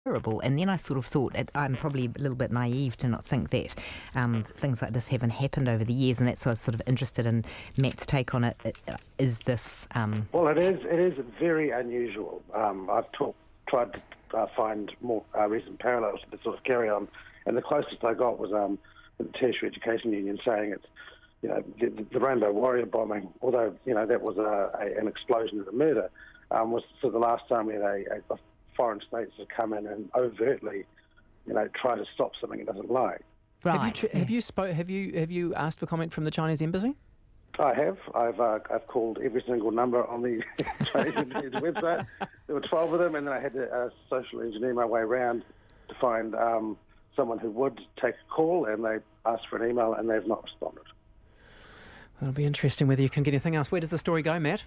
terrible. And then I sort of thought, I'm probably a little bit naive to not think that things like this haven't happened over the years, and that's why I was sort of interested in Matt's take on it. Is this... Well, it is very unusual. I've tried to find more recent parallels to this sort of carry on, and the closest I got was the Tertiary Education Union saying it's, the Rainbow Warrior bombing, although, that was an explosion and a murder, was sort of the last time we had a foreign state to come in and overtly, try to stop something it doesn't like. Right. Have you asked for comment from the Chinese embassy? I have. I've called every single number on the Chinese embassy's website. There were 12 of them, and then I had to social engineer my way around to find someone who would take a call, and they asked for an email, and they've not responded. It'll be interesting whether you can get anything else. Where does the story go, Matt?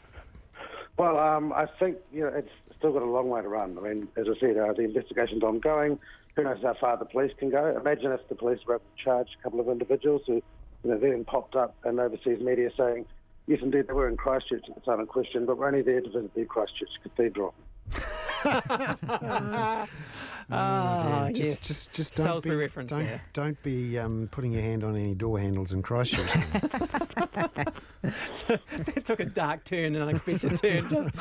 Well, I think it's still got a long way to run. I mean, as I said, the investigation's ongoing. Who knows how far the police can go? Imagine if the police were able to charge a couple of individuals who, then popped up in overseas media saying, yes, indeed, they were in Christchurch at the time in question, but we're only there to visit the Christchurch Cathedral. Yes. Just Salisbury reference there. Don't be putting your hand on any door handles in Christchurch. So that took a dark turn, an unexpected turn.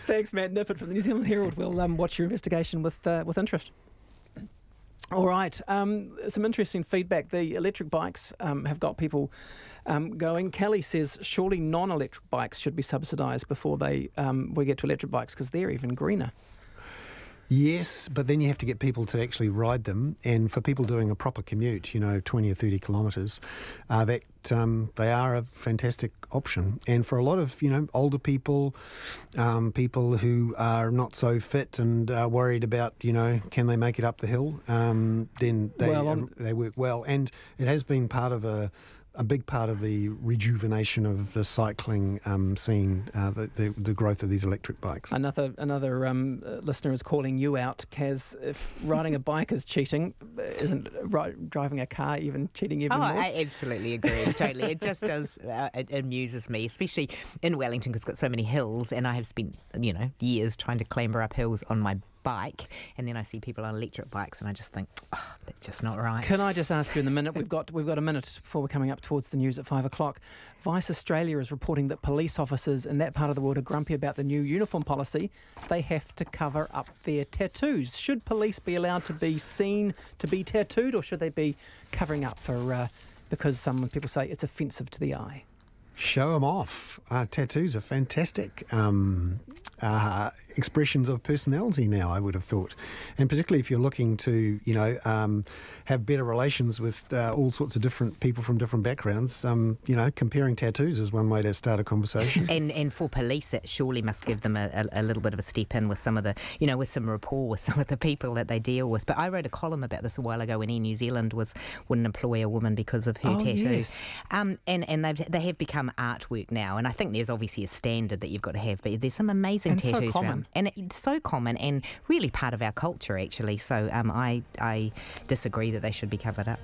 Thanks, Matt Nippert from the New Zealand Herald. We'll watch your investigation with interest. All right, some interesting feedback. The electric bikes have got people going. Kelly says surely non-electric bikes should be subsidised before we get to electric bikes because they're even greener. Yes, but then you have to get people to actually ride them, and for people doing a proper commute, 20 or 30 kilometres, they are a fantastic option. And for a lot of, older people, people who are not so fit and are worried about, can they make it up the hill, then they work well. And it has been part of a big part of the rejuvenation of the cycling scene, the growth of these electric bikes. Another listener is calling you out, Kaz. If riding a bike is cheating, isn't driving a car even cheating even more? I absolutely agree, totally. It just does, it amuses me, especially in Wellington because it's got so many hills, and I have spent, years trying to clamber up hills on my bike, and then I see people on electric bikes and I just think, that's just not right. Can I just ask you in the minute, we've got a minute before we're coming up towards the news at 5 o'clock. Vice Australia is reporting that police officers in that part of the world are grumpy about the new uniform policy. They have to cover up their tattoos. Should police be allowed to be seen to be tattooed, or should they be covering up because some people say it's offensive to the eye? Show them off. Tattoos are fantastic expressions of personality now, I would have thought. And particularly if you're looking to, have better relations with all sorts of different people from different backgrounds, comparing tattoos is one way to start a conversation. And for police, it surely must give them a little bit of a step in with some of the, with some rapport with some of the people that they deal with. But I wrote a column about this a while ago when Air New Zealand wouldn't employ a woman because of her tattoos. Yes. And they have become artwork now, and I think there's obviously a standard that you've got to have, but there's some amazing tattoos around. And it's so common and really part of our culture, actually. So I disagree that they should be covered up.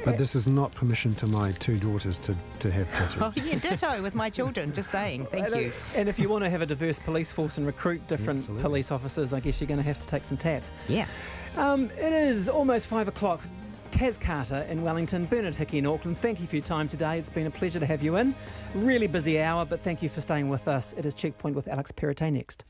But this is not permission to my two daughters to have tattoos. Oh, yeah, ditto with my children, just saying. Thank you. And if you want to have a diverse police force and recruit different police officers, I guess you're going to have to take some tats. Yeah. It is almost 5 o'clock. Kaz Carter in Wellington, Bernard Hickey in Auckland, thank you for your time today. It's been a pleasure to have you in. Really busy hour, but thank you for staying with us. It is Checkpoint with Alex Perrottet next.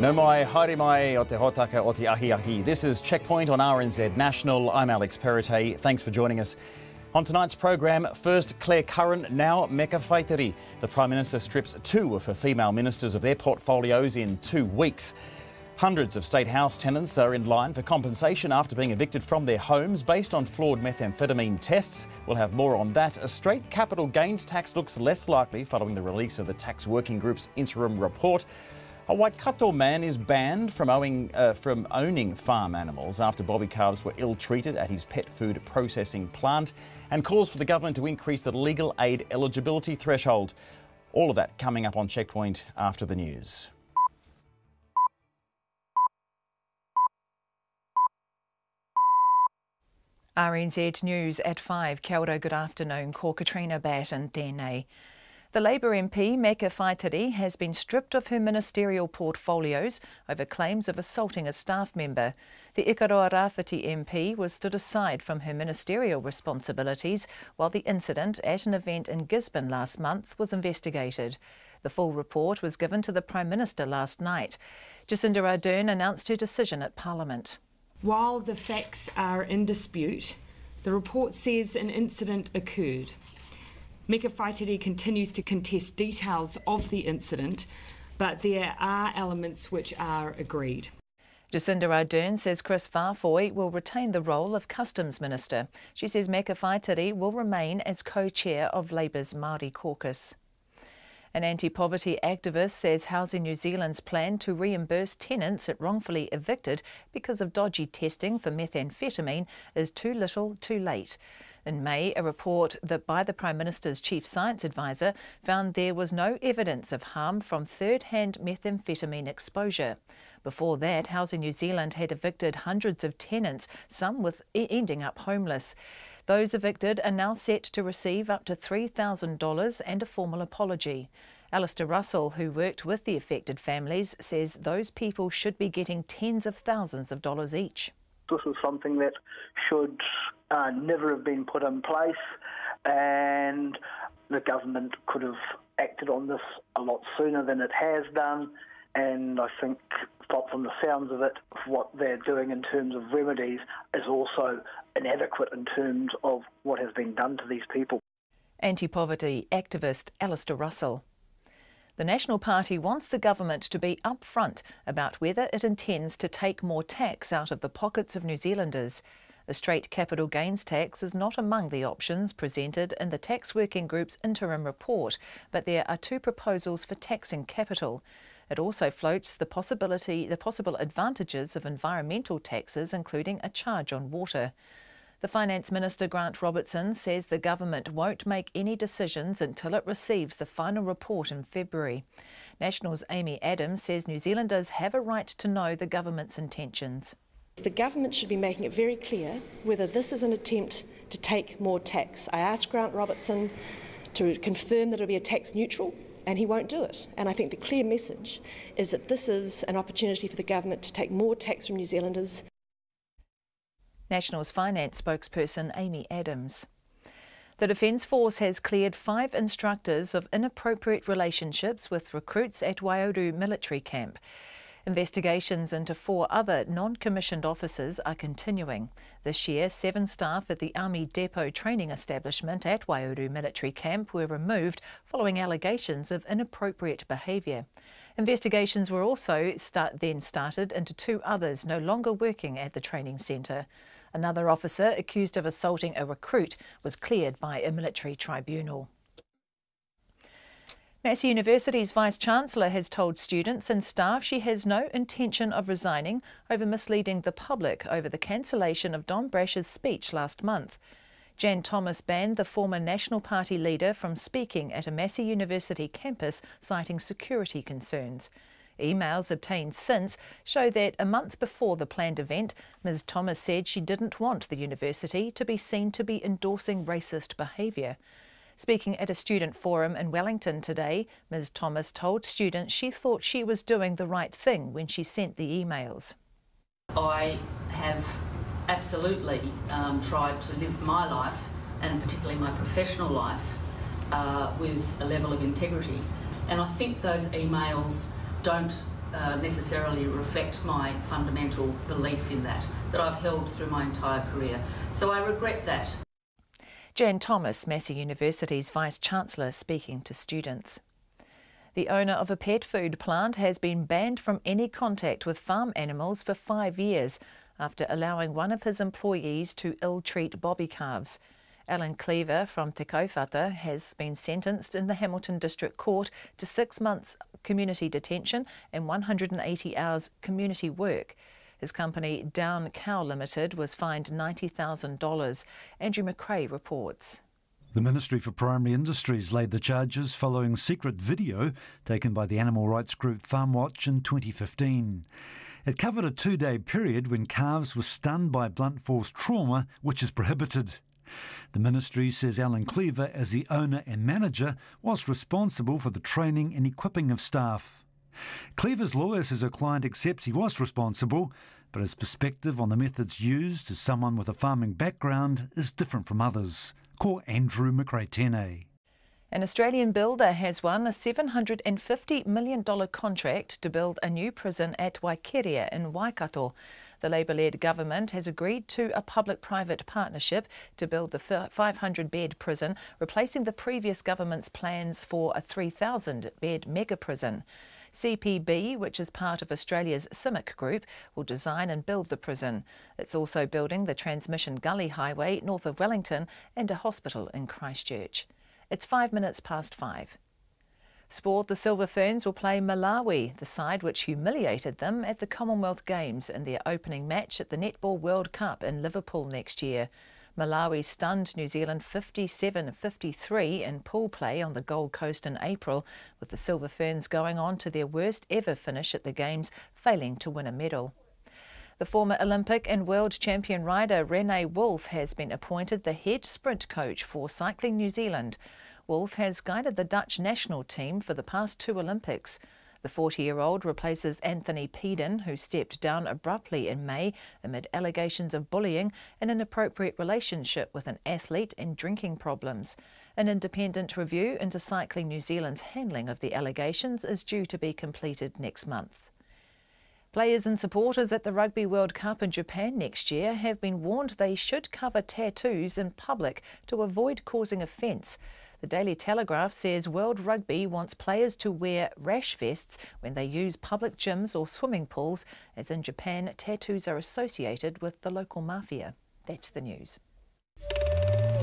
No mai, haere mai o te hotaka o te ahi ahi. This is Checkpoint on RNZ National. I'm Alex Perrottet. Thanks for joining us. On tonight's programme, first Claire Curran, now Meka Whaitiri. The Prime Minister strips 2 of her female ministers of their portfolios in 2 weeks. Hundreds of State House tenants are in line for compensation after being evicted from their homes based on flawed methamphetamine tests. We'll have more on that. A straight capital gains tax looks less likely following the release of the Tax Working Group's interim report. A Waikato man is banned from owning farm animals after bobby calves were ill-treated at his pet food processing plant, and calls for the government to increase the legal aid eligibility threshold. All of that coming up on Checkpoint after the news. RNZ News at 5. Kia ora, good afternoon. Ko Katrina Batten tēnei. The Labour MP, Meka Whaitiri, has been stripped of her ministerial portfolios over claims of assaulting a staff member. The Ikaroa Rāwhiti MP was stood aside from her ministerial responsibilities while the incident at an event in Gisborne last month was investigated. The full report was given to the Prime Minister last night. Jacinda Ardern announced her decision at Parliament. While the facts are in dispute, the report says an incident occurred. Meka Whaitiri continues to contest details of the incident, but there are elements which are agreed. Jacinda Ardern says Chris Whāwhoi will retain the role of Customs Minister. She says Meka Whaitiri will remain as co-chair of Labour's Māori caucus. An anti-poverty activist says Housing New Zealand's plan to reimburse tenants it wrongfully evicted because of dodgy testing for methamphetamine is too little, too late. In May, a report that by the Prime Minister's Chief Science Advisor found there was no evidence of harm from third-hand methamphetamine exposure. Before that, Housing New Zealand had evicted hundreds of tenants, some with ending up homeless. Those evicted are now set to receive up to $3,000 and a formal apology. Alistair Russell, who worked with the affected families, says those people should be getting tens of thousands of dollars each. This is something that should never have been put in place, and the government could have acted on this a lot sooner than it has done. And I think, from the sounds of it, what they're doing in terms of remedies is also inadequate in terms of what has been done to these people. Anti-poverty activist Alistair Russell. The National Party wants the government to be upfront about whether it intends to take more tax out of the pockets of New Zealanders. A straight capital gains tax is not among the options presented in the Tax Working Group's interim report, but there are two proposals for taxing capital. It also floats the possible advantages of environmental taxes, including a charge on water. The Finance Minister, Grant Robertson, says the government won't make any decisions until it receives the final report in February. National's Amy Adams says New Zealanders have a right to know the government's intentions. The government should be making it very clear whether this is an attempt to take more tax. I asked Grant Robertson to confirm that it will be a tax neutral, and he won't do it. And I think the clear message is that this is an opportunity for the government to take more tax from New Zealanders. National's finance spokesperson Amy Adams. The Defence Force has cleared 5 instructors of inappropriate relationships with recruits at Waiouru military camp. Investigations into 4 other non-commissioned officers are continuing. This year, 7 staff at the Army Depot training establishment at Waiouru military camp were removed following allegations of inappropriate behaviour. Investigations were also started into 2 others no longer working at the training centre. Another officer accused of assaulting a recruit was cleared by a military tribunal. Massey University's Vice-Chancellor has told students and staff she has no intention of resigning over misleading the public over the cancellation of Don Brash's speech last month. Jan Thomas banned the former National Party leader from speaking at a Massey University campus, citing security concerns. Emails obtained since show that a month before the planned event, Ms Thomas said she didn't want the university to be seen to be endorsing racist behaviour. Speaking at a student forum in Wellington today, Ms Thomas told students she thought she was doing the right thing when she sent the emails. I have absolutely tried to live my life, and particularly my professional life, with a level of integrity. And I think those emails don't necessarily reflect my fundamental belief in that I've held through my entire career. So I regret that. Jan Thomas, Massey University's Vice-Chancellor, speaking to students. The owner of a pet food plant has been banned from any contact with farm animals for 5 years after allowing one of his employees to ill-treat bobby calves. Alan Cleaver from Te Kaupata has been sentenced in the Hamilton District Court to 6 months community detention and 180 hours community work. His company, Down Cow Limited, was fined $90,000. Andrew McRae reports. The Ministry for Primary Industries laid the charges following secret video taken by the animal rights group Farm Watch in 2015. It covered a 2-day period when calves were stunned by blunt force trauma, which is prohibited. The ministry says Alan Cleaver, as the owner and manager, was responsible for the training and equipping of staff. Cleaver's lawyer says her client accepts he was responsible, but his perspective on the methods used as someone with a farming background is different from others. Ko Andrew McRae-Tene. An Australian builder has won a $750 million contract to build a new prison at Waikeria in Waikato. The Labour-led government has agreed to a public-private partnership to build the 500-bed prison, replacing the previous government's plans for a 3,000-bed mega prison. CPB, which is part of Australia's CIMIC group, will design and build the prison. It's also building the Transmission Gully Highway north of Wellington and a hospital in Christchurch. It's 5:05. Sport, the Silver Ferns will play Malawi, the side which humiliated them at the Commonwealth Games in their opening match at the Netball World Cup in Liverpool next year. Malawi stunned New Zealand 57-53 in pool play on the Gold Coast in April, with the Silver Ferns going on to their worst ever finish at the Games, failing to win a medal. The former Olympic and world champion rider Renee Wolf has been appointed the head sprint coach for Cycling New Zealand. Wolf has guided the Dutch national team for the past 2 Olympics. The 40-year-old replaces Anthony Peden, who stepped down abruptly in May amid allegations of bullying, an inappropriate relationship with an athlete and drinking problems. An independent review into Cycling New Zealand's handling of the allegations is due to be completed next month. Players and supporters at the Rugby World Cup in Japan next year have been warned they should cover tattoos in public to avoid causing offence. The Daily Telegraph says World Rugby wants players to wear rash vests when they use public gyms or swimming pools, as in Japan, tattoos are associated with the local mafia. That's the news.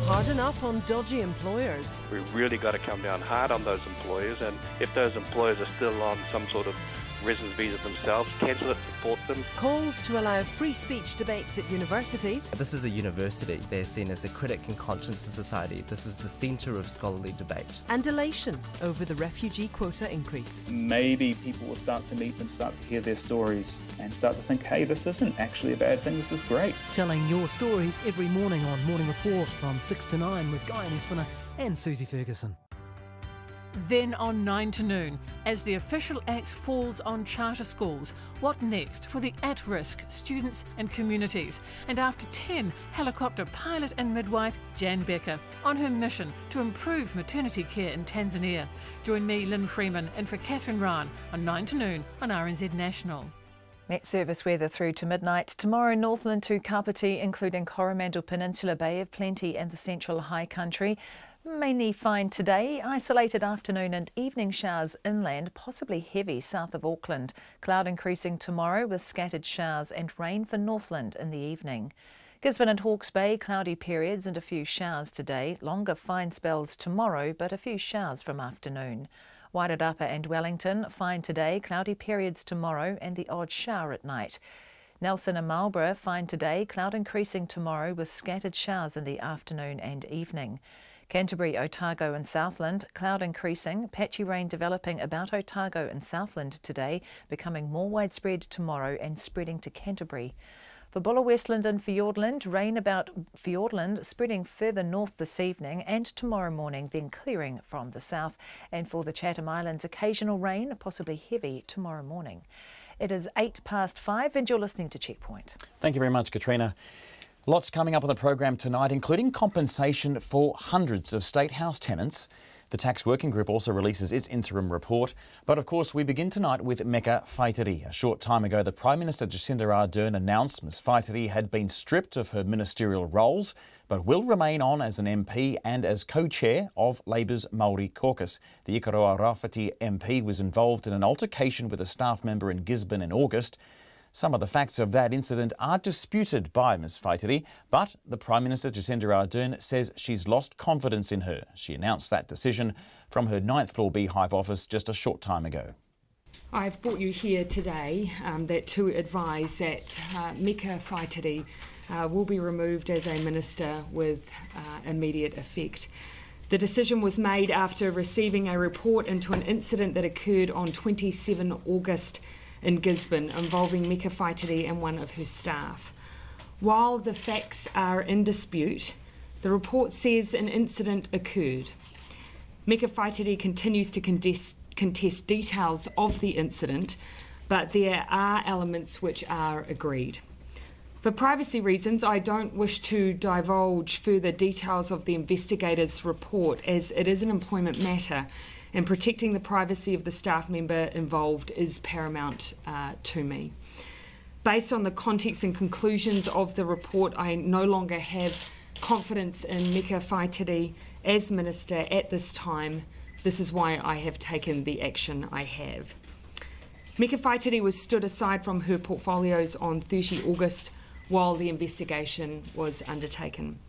Harden up on dodgy employers. We've really got to come down hard on those employers, and if those employers are still on some sort of residence visa themselves, cancel it, support them. Calls to allow free speech debates at universities. This is a university. They're seen as the critic and conscience of society. This is the centre of scholarly debate. And elation over the refugee quota increase. Maybe people will start to meet them, start to hear their stories and start to think, hey, this isn't actually a bad thing, this is great. Telling your stories every morning on Morning Report from 6 to 9 with Guy Espiner and Susie Ferguson. Then on 9 to noon, as the official act falls on charter schools, what next for the at-risk students and communities? And after 10, helicopter pilot and midwife Jan Becker on her mission to improve maternity care in Tanzania. Join me, Lynn Freeman, and for Catherine Ryan on 9 to noon on RNZ National. Met service weather through to midnight. Tomorrow, Northland to Kapiti, including Coromandel Peninsula, Bay of Plenty and the Central High Country. Mainly fine today, isolated afternoon and evening showers inland, possibly heavy south of Auckland. Cloud increasing tomorrow with scattered showers and rain for Northland in the evening. Gisborne and Hawke's Bay, cloudy periods and a few showers today. Longer fine spells tomorrow, but a few showers from afternoon. Wairarapa and Wellington, fine today, cloudy periods tomorrow and the odd shower at night. Nelson and Marlborough, fine today, cloud increasing tomorrow with scattered showers in the afternoon and evening. Canterbury, Otago and Southland, cloud increasing, patchy rain developing about Otago and Southland today, becoming more widespread tomorrow and spreading to Canterbury. For Buller, Westland and Fiordland, rain about Fiordland spreading further north this evening and tomorrow morning, then clearing from the south. And for the Chatham Islands, occasional rain, possibly heavy tomorrow morning. It is 5:08 and you're listening to Checkpoint. Thank you very much, Katrina. Lots coming up on the program tonight, including compensation for hundreds of State House tenants. The Tax Working Group also releases its interim report. But of course, we begin tonight with Meka Whaitiri. A short time ago, the Prime Minister Jacinda Ardern announced Ms Whaitiri had been stripped of her ministerial roles, but will remain on as an MP and as co-chair of Labour's Māori caucus. The Ikaroa Rāwhiti MP was involved in an altercation with a staff member in Gisborne in August. Some of the facts of that incident are disputed by Ms Whaitiri, but the Prime Minister Jacinda Ardern says she's lost confidence in her. She announced that decision from her 9th floor Beehive office just a short time ago. I've brought you here today to advise that Meka Whaitiri will be removed as a minister with immediate effect. The decision was made after receiving a report into an incident that occurred on 27 August in Gisborne involving Meka Whaitiri and one of her staff. While the facts are in dispute, the report says an incident occurred. Meka Whaitiri continues to contest details of the incident, but there are elements which are agreed. For privacy reasons, I don't wish to divulge further details of the investigators' report, as it is an employment matter, and protecting the privacy of the staff member involved is paramount to me. Based on the context and conclusions of the report, I no longer have confidence in Meka Whaitiri as Minister at this time. This is why I have taken the action I have. Meka Whaitiri was stood aside from her portfolios on 30 August while the investigation was undertaken.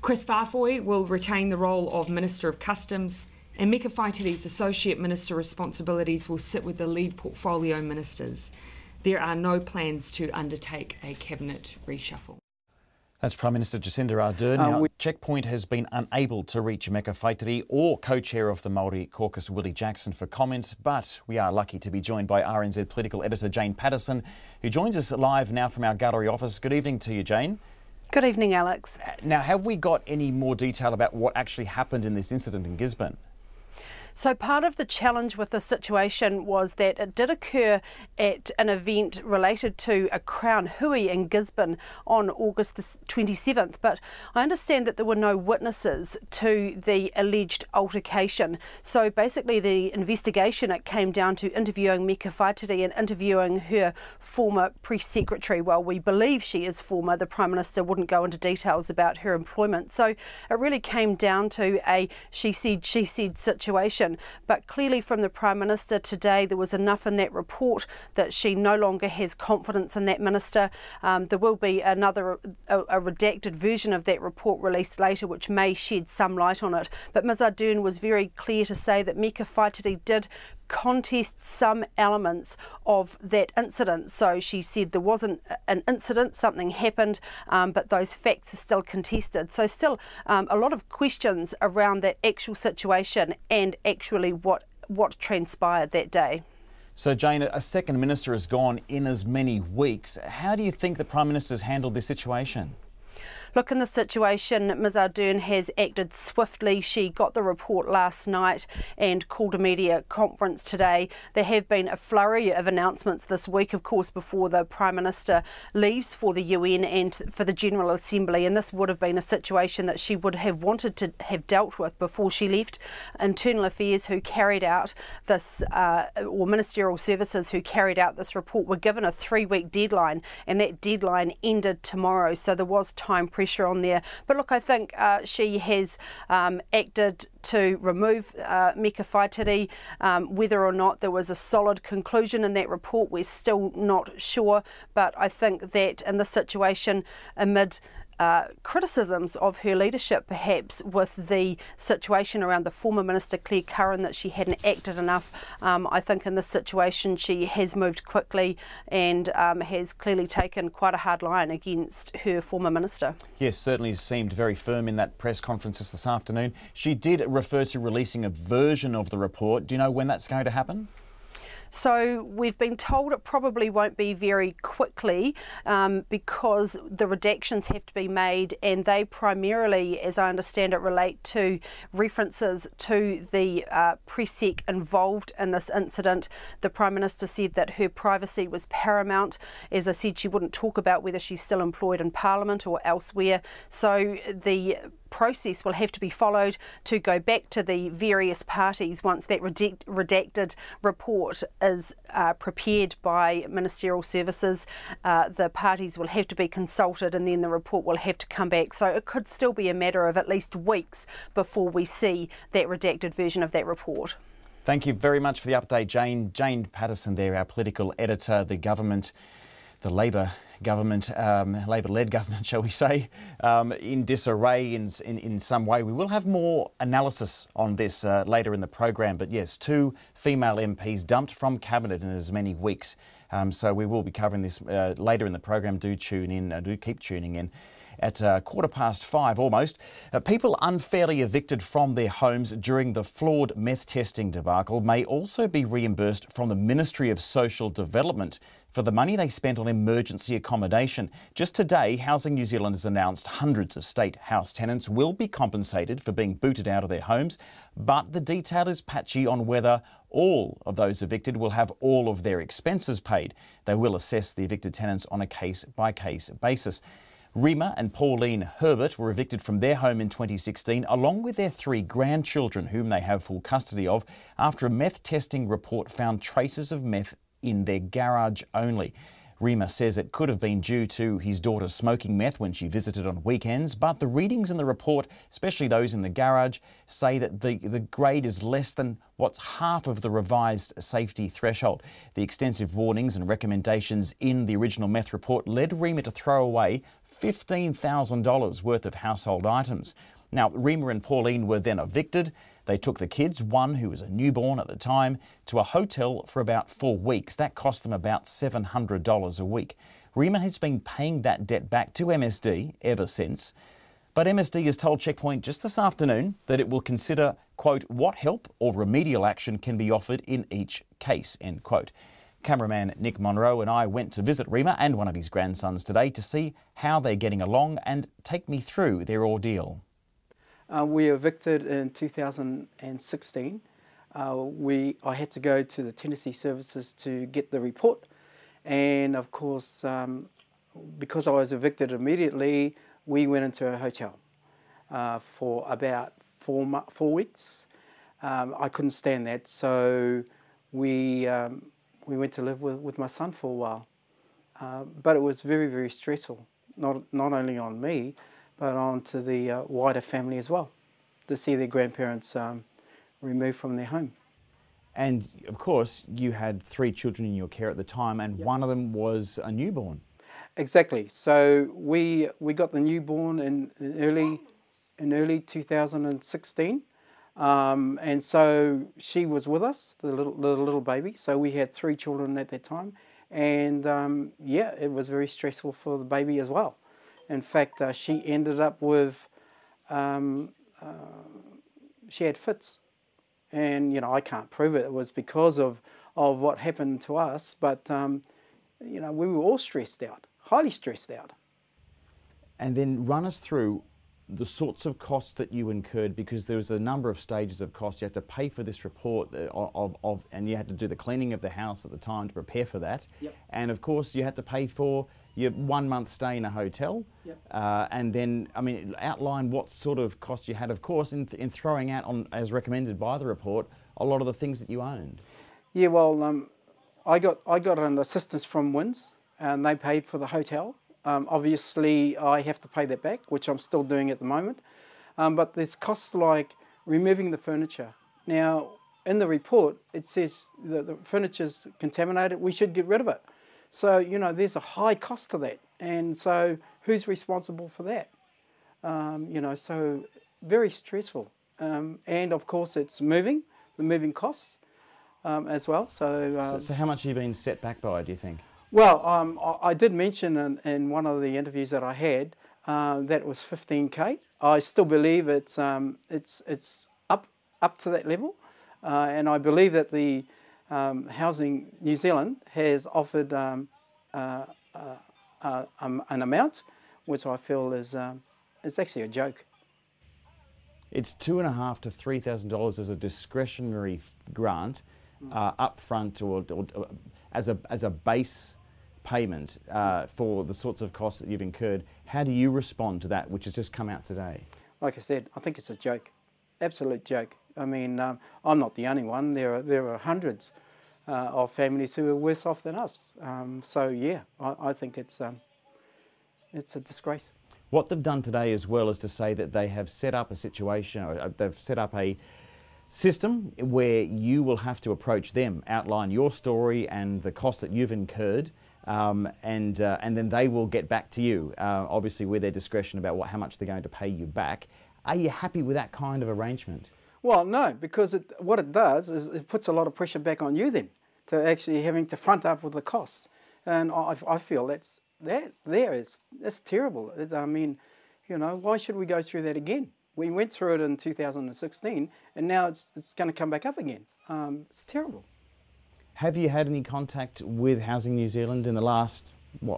Chris Whāwhoi will retain the role of Minister of Customs, and Meka Whaitiri's Associate Minister responsibilities will sit with the lead portfolio ministers. There are no plans to undertake a cabinet reshuffle. That's Prime Minister Jacinda Ardern. Now, Checkpoint has been unable to reach Meka Whaitiri or co-chair of the Māori caucus, Willie Jackson, for comment, but we are lucky to be joined by RNZ political editor Jane Patterson, who joins us live now from our gallery office. Good evening to you, Jane. Good evening, Alex. Now, have we got any more detail about what actually happened in this incident in Gisborne? So part of the challenge with the situation was that it did occur at an event related to a Crown Hui in Gisborne on August the 27th, but I understand that there were no witnesses to the alleged altercation. So basically the investigation, it came down to interviewing Meka Whaitiri and interviewing her former press secretary. Well, we believe she is former. The Prime Minister wouldn't go into details about her employment. So it really came down to a she said situation. But clearly from the Prime Minister today, there was enough in that report that she no longer has confidence in that minister. There will be a redacted version of that report released later, which may shed some light on it. But Ms Ardern was very clear to say that Meka Whaitiri did contest some elements of that incident. So she said there wasn't an incident, something happened, but those facts are still contested. So still a lot of questions around that actual situation and actually what transpired that day. So Jane, a second minister has gone in as many weeks. How do you think the Prime Minister's handled this situation? Look, in this situation, Ms Ardern has acted swiftly. She got the report last night and called a media conference today. There have been a flurry of announcements this week, of course, before the Prime Minister leaves for the UN and for the General Assembly, and this would have been a situation that she would have wanted to have dealt with before she left. Internal Affairs, who carried out this, or Ministerial Services, who carried out this report, were given a 3-week deadline, and that deadline ended tomorrow, so there was time pressure on there. But look, I think she has acted to remove Meka Whaitiri. Whether or not there was a solid conclusion in that report, we're still not sure. But I think that in this situation, amid criticisms of her leadership, perhaps with the situation around the former Minister Claire Curran, that she hadn't acted enough. I think in this situation she has moved quickly and has clearly taken quite a hard line against her former minister. Yes, certainly seemed very firm in that press conference this afternoon. She did refer to releasing a version of the report. Do you know when that's going to happen? So we've been told it probably won't be very quickly because the redactions have to be made, and they primarily, as I understand it, relate to references to the press sec involved in this incident. The Prime Minister said that her privacy was paramount. As I said, she wouldn't talk about whether she's still employed in Parliament or elsewhere. So the process will have to be followed to go back to the various parties once that redacted report is prepared by Ministerial Services. The parties will have to be consulted and then the report will have to come back. So it could still be a matter of at least weeks before we see that redacted version of that report. Thank you very much for the update, Jane. Jane Patterson there, our political editor. The government, the Labor government, Labor-led government, shall we say, in disarray in some way. We will have more analysis on this later in the program. But yes, 2 female MPs dumped from Cabinet in as many weeks. So we will be covering this later in the program. Do tune in, do keep tuning in. at 5:15 almost. People unfairly evicted from their homes during the flawed meth testing debacle may also be reimbursed from the Ministry of Social Development for the money they spent on emergency accommodation. Just today, Housing New Zealand has announced hundreds of state house tenants will be compensated for being booted out of their homes, but the detail is patchy on whether all of those evicted will have all of their expenses paid. They will assess the evicted tenants on a case-by-case basis. Rima and Pauline Herbert were evicted from their home in 2016, along with their 3 grandchildren, whom they have full custody of, after a meth testing report found traces of meth in their garage only. Rima says it could have been due to his daughter smoking meth when she visited on weekends, but the readings in the report, especially those in the garage, say that the grade is less than what's half of the revised safety threshold. The extensive warnings and recommendations in the original meth report led Rima to throw away $15,000 worth of household items. Now, Rima and Pauline were then evicted. They took the kids, one who was a newborn at the time, to a hotel for about 4 weeks. That cost them about $700 a week. Rima has been paying that debt back to MSD ever since. But MSD has told Checkpoint just this afternoon that it will consider, quote, what help or remedial action can be offered in each case, end quote. Cameraman Nick Monroe and I went to visit Rima and one of his grandsons today to see how they're getting along and take me through their ordeal. We evicted in 2016. I had to go to the Tenancy Services to get the report, and of course, because I was evicted immediately, we went into a hotel for about 4 weeks. I couldn't stand that, so we went to live with my son for a while. But it was very, very stressful, not only on me, but on to the wider family as well, to see their grandparents removed from their home. And of course, you had 3 children in your care at the time, and one of them was a newborn. Exactly. So we got the newborn in early 2016, and so she was with us, the little baby. So we had 3 children at that time, and yeah, it was very stressful for the baby as well. In fact, she ended up with, she had fits. And, you know, I can't prove it. It was because of what happened to us. But, you know, we were all stressed out, highly stressed out. And then run us through the sorts of costs that you incurred, because there was a number of stages of costs. You had to pay for this report and you had to do the cleaning of the house at the time to prepare for that. Yep. And, of course, you had to pay for your 1 month stay in a hotel. Yep. And then, I mean, outline what sort of costs you had, of course, in throwing out, as recommended by the report, a lot of the things that you owned. Yeah, well, I got an assistance from WINZ, and they paid for the hotel. Obviously, I have to pay that back, which I'm still doing at the moment. But there's costs like removing the furniture. Now, in the report, it says that the furniture's contaminated, we should get rid of it. So, you know, there's a high cost to that. And so who's responsible for that? You know, so very stressful. And of course, it's the moving costs as well. So how much have you been set back by, do you think? Well, I did mention in one of the interviews that I had that was 15K. I still believe it's up to that level, and I believe that the Housing New Zealand has offered an amount which I feel is actually a joke. It's $2,500 to $3,000 as a discretionary grant, up front or as a base payment for the sorts of costs that you've incurred. How do you respond to that, which has just come out today? Like I said, I think it's a joke, absolute joke. I mean, I'm not the only one. There are hundreds of families who are worse off than us. So yeah, I think it's a disgrace. What they've done today as well is to say that they have set up a situation, or they've set up a system where you will have to approach them, outline your story and the cost that you've incurred, and then they will get back to you, obviously with their discretion about how much they're going to pay you back. Are you happy with that kind of arrangement? Well, no, because what it does is it puts a lot of pressure back on you then, to actually having to front up with the costs. And I feel that's that's terrible. I mean, you know, why should we go through that again? We went through it in 2016, and now it's going to come back up again. It's terrible. Have you had any contact with Housing New Zealand in the last,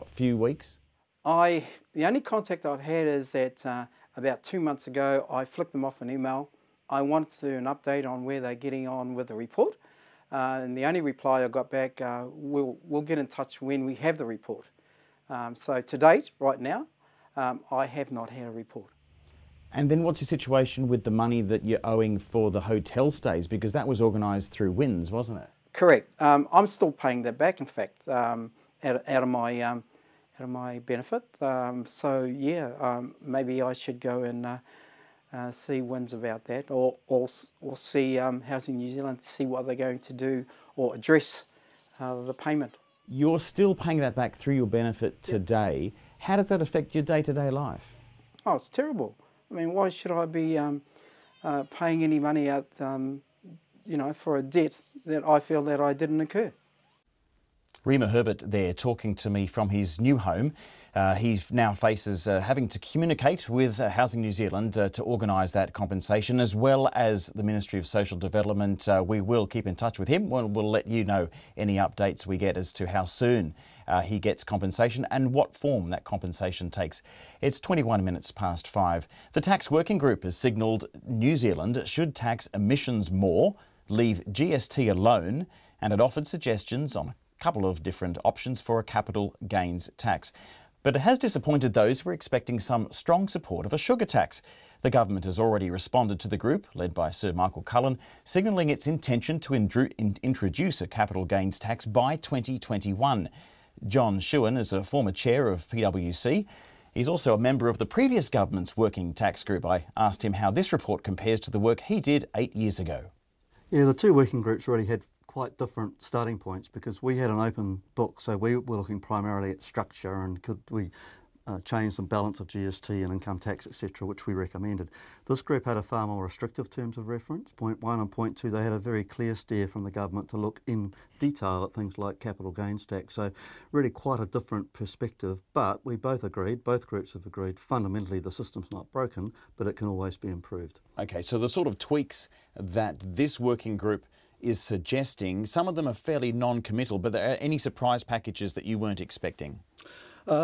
few weeks? The only contact I've had is that about 2 months ago, I flicked them off an email. I wanted an update on where they're getting on with the report. And the only reply I got back, we'll get in touch when we have the report. So to date, right now, I have not had a report. And then what's your situation with the money that you're owing for the hotel stays? Because that was organised through WINZ, wasn't it? Correct. I'm still paying that back, in fact, out of my benefit. So yeah, maybe I should go and see WINZ about that, or see Housing New Zealand to see what they're going to do or address the payment. You're still paying that back through your benefit today. How does that affect your day-to-day life? Oh, it's terrible. I mean, why should I be paying any money out, you know, for a debt that I feel that I didn't incur? Rima Herbert there talking to me from his new home. He now faces having to communicate with Housing New Zealand to organise that compensation, as well as the Ministry of Social Development. We will keep in touch with him. We'll let you know any updates we get as to how soon he gets compensation and what form that compensation takes. It's 21 minutes past 5. The Tax Working Group has signalled New Zealand should tax emissions more, leave GST alone, and it offered suggestions on a couple of different options for a capital gains tax. But it has disappointed those who were expecting some strong support of a sugar tax. The government has already responded to the group, led by Sir Michael Cullen, signalling its intention to introduce a capital gains tax by 2021. John Shewan is a former chair of PwC. He's also a member of the previous government's working tax group. I asked him how this report compares to the work he did 8 years ago. Yeah, the two working groups really had quite different starting points because we had an open book, so we were looking primarily at structure and could we change the balance of GST and income tax, etc., which we recommended. This group had a far more restrictive terms of reference. Point 1 and point 2, they had a very clear steer from the government to look in detail at things like capital gains tax, so really quite a different perspective, but we both groups have agreed, fundamentally the system's not broken, but it can always be improved. Okay, so the sort of tweaks that this working group is suggesting, some of them are fairly non-committal, but are there any surprise packages that you weren't expecting?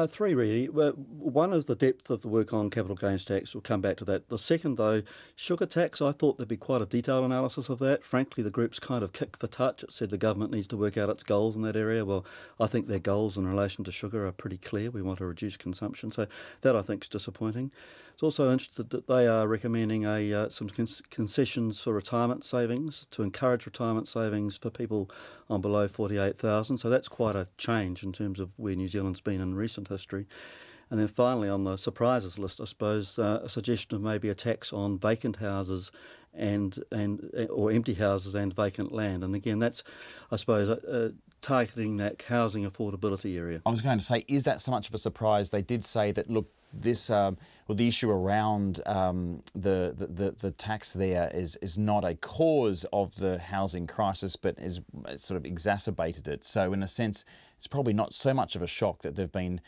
Three really. One is the depth of the work on capital gains tax. We'll come back to that. The second, though, sugar tax, I thought there'd be quite a detailed analysis of that. Frankly, the group's kind of kicked the touch. It said the government needs to work out its goals in that area. Well, I think their goals in relation to sugar are pretty clear. We want to reduce consumption. So that, I think, is disappointing. It's also interesting that they are recommending some concessions for retirement savings to encourage retirement savings for people on below 48,000. So that's quite a change in terms of where New Zealand's been in recent history. And then finally, on the surprises list, I suppose, a suggestion of maybe a tax on vacant houses or empty houses and vacant land. And again, that's, I suppose, targeting that housing affordability area. I was going to say, is that so much of a surprise? They did say that, look, this the issue around the tax there is not a cause of the housing crisis, but is sort of exacerbated it. So in a sense, it's probably not so much of a shock that they've been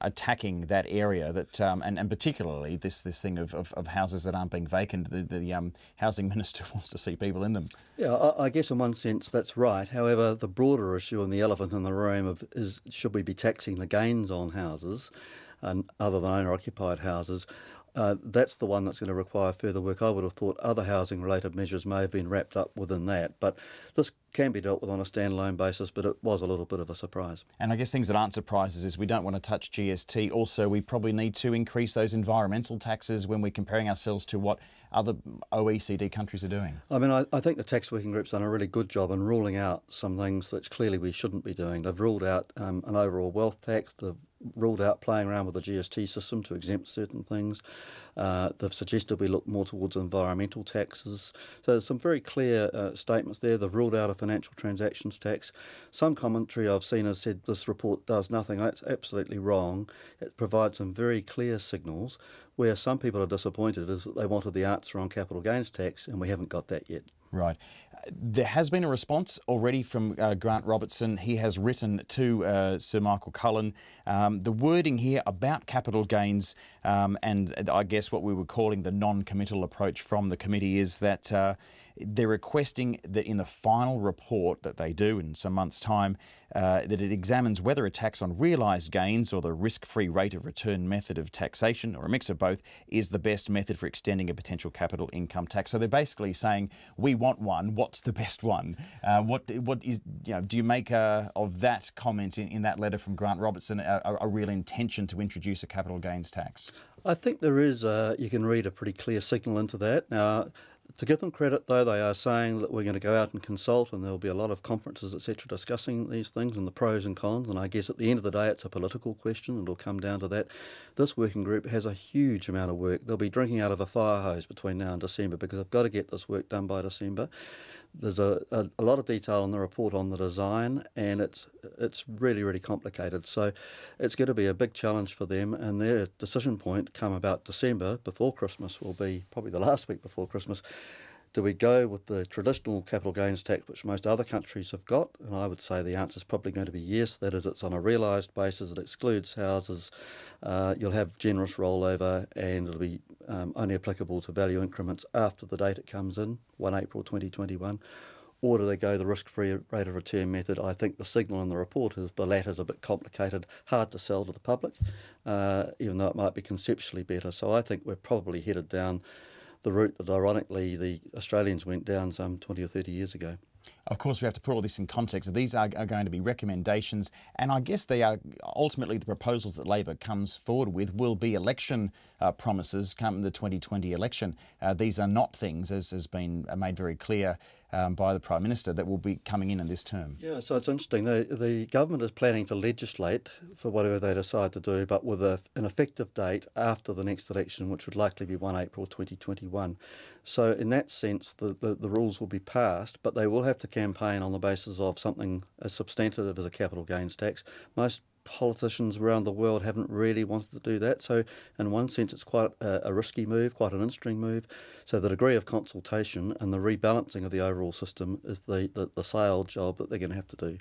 attacking that area, that and particularly this thing of houses that aren't being vacant. The housing minister wants to see people in them. Yeah, I guess in one sense that's right. However, the broader issue and the elephant in the room is should we be taxing the gains on houses other than owner-occupied houses? That's the one that's going to require further work. I would have thought other housing-related measures may have been wrapped up within that, but this can be dealt with on a standalone basis, but it was a little bit of a surprise. And I guess things that aren't surprises is we don't want to touch GST. Also, we probably need to increase those environmental taxes when we're comparing ourselves to what other OECD countries are doing. I mean, I think the Tax Working Group's done a really good job in ruling out some things that clearly we shouldn't be doing. They've ruled out an overall wealth tax. They've ruled out playing around with the GST system to exempt certain things. They've suggested we look more towards environmental taxes. So there's some very clear statements there. They've ruled out a financial transactions tax. Some commentary I've seen has said this report does nothing. That's absolutely wrong. It provides some very clear signals. Where some people are disappointed is that they wanted the answer on capital gains tax, and we haven't got that yet. Right. There has been a response already from Grant Robertson. He has written to Sir Michael Cullen. The wording here about capital gains and I guess what we were calling the non-committal approach from the committee is that they're requesting that in the final report that they do in some months' time, that it examines whether a tax on realised gains or the risk-free rate of return method of taxation, or a mix of both, is the best method for extending a potential capital income tax. So they're basically saying, we want one, what's the best one? What is, do you make of that comment in that letter from Grant Robertson a real intention to introduce a capital gains tax? I think there is, you can read a pretty clear signal into that. Now, to give them credit, though, they are saying that we're going to go out and consult, and there will be a lot of conferences, etc., discussing these things and the pros and cons. And I guess at the end of the day, it's a political question. It'll come down to that. This working group has a huge amount of work. They'll be drinking out of a fire hose between now and December because they've got to get this work done by December. There's a lot of detail in the report on the design, and it's really, really complicated. So it's going to be a big challenge for them, and their decision point come about December, before Christmas, will be probably the last week before Christmas. Do we go with the traditional capital gains tax, which most other countries have got? And I would say the answer is probably going to be yes. That is, it's on a realised basis. It excludes houses. You'll have generous rollover, and it'll be only applicable to value increments after the date it comes in, 1 April 2021. Or do they go the risk-free rate of return method? I think the signal in the report is the latter's a bit complicated, hard to sell to the public, even though it might be conceptually better. So I think we're probably headed down the route that ironically the Australians went down some 20 or 30 years ago. Of course, we have to put all this in context. These are going to be recommendations, and I guess they are ultimately the proposals that Labor comes forward with will be election promises come the 2020 election. These are not things, as has been made very clear by the Prime Minister, that will be coming in this term. Yeah, so it's interesting. The government is planning to legislate for whatever they decide to do, but with an effective date after the next election, which would likely be 1 April 2021. So in that sense, the rules will be passed, but they will have to campaign on the basis of something as substantive as a capital gains tax. Most politicians around the world haven't really wanted to do that. So in one sense, it's quite a risky move, quite an interesting move. So the degree of consultation and the rebalancing of the overall system is the sale job that they're going to have to do.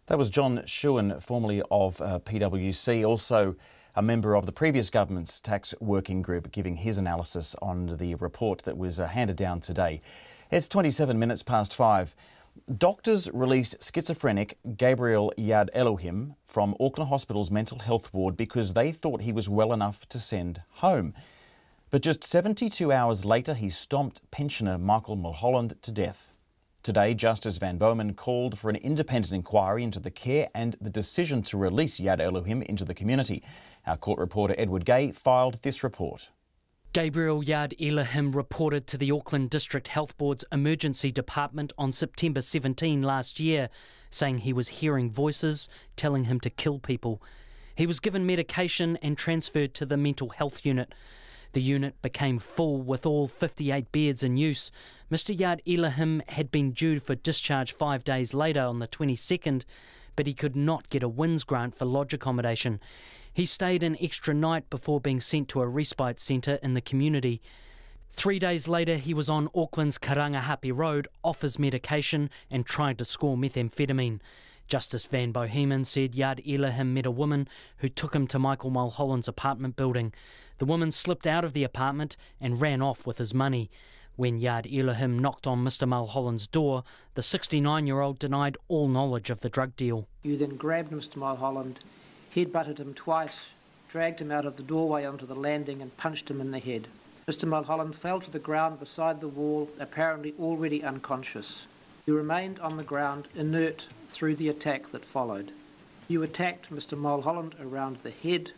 That was John Shewan, formerly of PwC, also a member of the previous government's tax working group, giving his analysis on the report that was handed down today. It's 27 minutes past 5. Doctors released schizophrenic Gabriel Yad Elohim from Auckland Hospital's mental health ward because they thought he was well enough to send home. But just 72 hours later, he stomped pensioner Michael Mulholland to death. Today, Justice Van Bowman called for an independent inquiry into the care and the decision to release Yad Elohim into the community. Our court reporter Edward Gay filed this report. Gabriel Yad Elohim reported to the Auckland District Health Board's Emergency Department on September 17 last year, saying he was hearing voices telling him to kill people. He was given medication and transferred to the mental health unit. The unit became full with all 58 beds in use. Mr Yad Elohim had been due for discharge 5 days later on the 22nd, but he could not get a WINS grant for lodge accommodation. He stayed an extra night before being sent to a respite centre in the community. 3 days later, he was on Auckland's Karangahape Road off his medication and tried to score methamphetamine. Justice Van Bohemen said Yad Elohim met a woman who took him to Michael Mulholland's apartment building. The woman slipped out of the apartment and ran off with his money. When Yad Elohim knocked on Mr Mulholland's door, the 69-year-old denied all knowledge of the drug deal. You then grabbed Mr Mulholland, head-butted him twice, dragged him out of the doorway onto the landing and punched him in the head. Mr Mulholland fell to the ground beside the wall, apparently already unconscious. You remained on the ground, inert, through the attack that followed. You attacked Mr Mulholland around the head,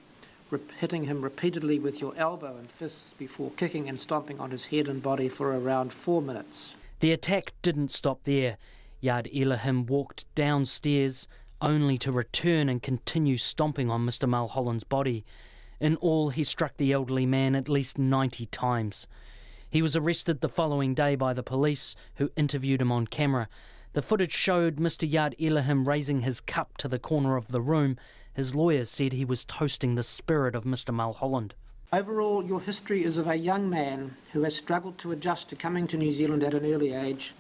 hitting him repeatedly with your elbow and fists before kicking and stomping on his head and body for around 4 minutes. The attack didn't stop there. Yad Elohim walked downstairs, only to return and continue stomping on Mr Mulholland's body. In all, he struck the elderly man at least 90 times. He was arrested the following day by the police, who interviewed him on camera. The footage showed Mr Yad Elohim raising his cup to the corner of the room. His lawyers said he was toasting the spirit of Mr Mulholland. Overall, your history is of a young man who has struggled to adjust to coming to New Zealand at an early age,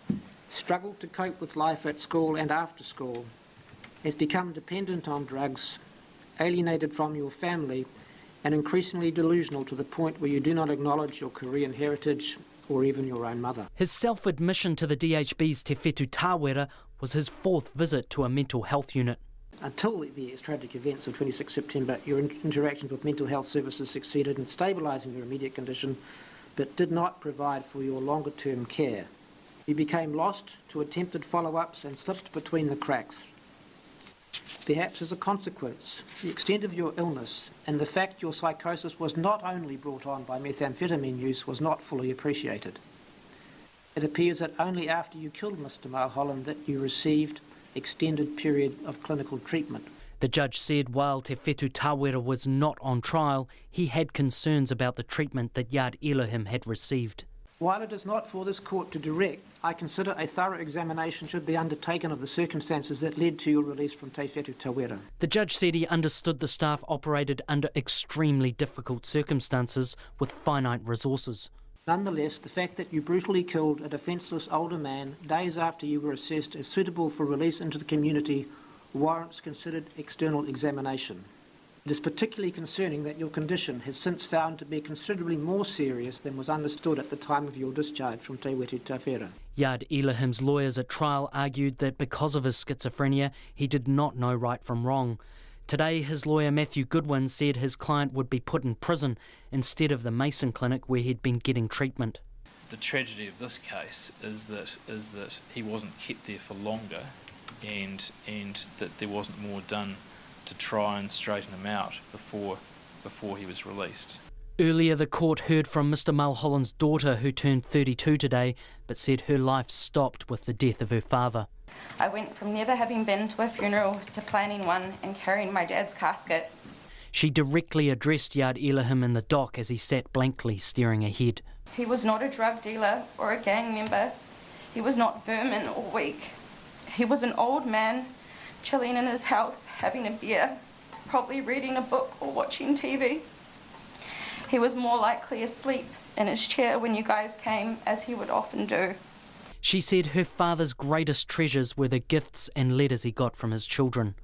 struggled to cope with life at school and after school, has become dependent on drugs, alienated from your family, and increasingly delusional to the point where you do not acknowledge your Korean heritage or even your own mother. His self-admission to the DHB's Te Whetu Tāwera was his 4th visit to a mental health unit. Until the tragic events of 26 September, your interactions with mental health services succeeded in stabilising your immediate condition, but did not provide for your longer-term care. You became lost to attempted follow-ups and slipped between the cracks. Perhaps as a consequence, the extent of your illness and the fact your psychosis was not only brought on by methamphetamine use was not fully appreciated. It appears that only after you killed Mr. Mulholland that you received extended period of clinical treatment. The judge said while Te Whetu Tāwera was not on trial, he had concerns about the treatment that Yad Elohim had received. While it is not for this court to direct, I consider a thorough examination should be undertaken of the circumstances that led to your release from Te Whetu Tāwera. The judge said he understood the staff operated under extremely difficult circumstances with finite resources. Nonetheless, the fact that you brutally killed a defenceless older man days after you were assessed as suitable for release into the community warrants considered external examination. It is particularly concerning that your condition has since found to be considerably more serious than was understood at the time of your discharge from Te Whetu Tāwera. Yad Elohim's lawyers at trial argued that because of his schizophrenia, he did not know right from wrong. Today, his lawyer Matthew Goodwin said his client would be put in prison instead of the Mason Clinic where he'd been getting treatment. The tragedy of this case is that he wasn't kept there for longer, and that there wasn't more done to try and straighten him out before he was released. Earlier, the court heard from Mr. Mulholland's daughter, who turned 32 today, but said her life stopped with the death of her father. I went from never having been to a funeral to planning one and carrying my dad's casket. She directly addressed Yad Elohim in the dock as he sat blankly staring ahead. He was not a drug dealer or a gang member. He was not vermin or weak. He was an old man chilling in his house, having a beer, probably reading a book or watching TV. He was more likely asleep in his chair when you guys came, as he would often do. She said her father's greatest treasures were the gifts and letters he got from his children.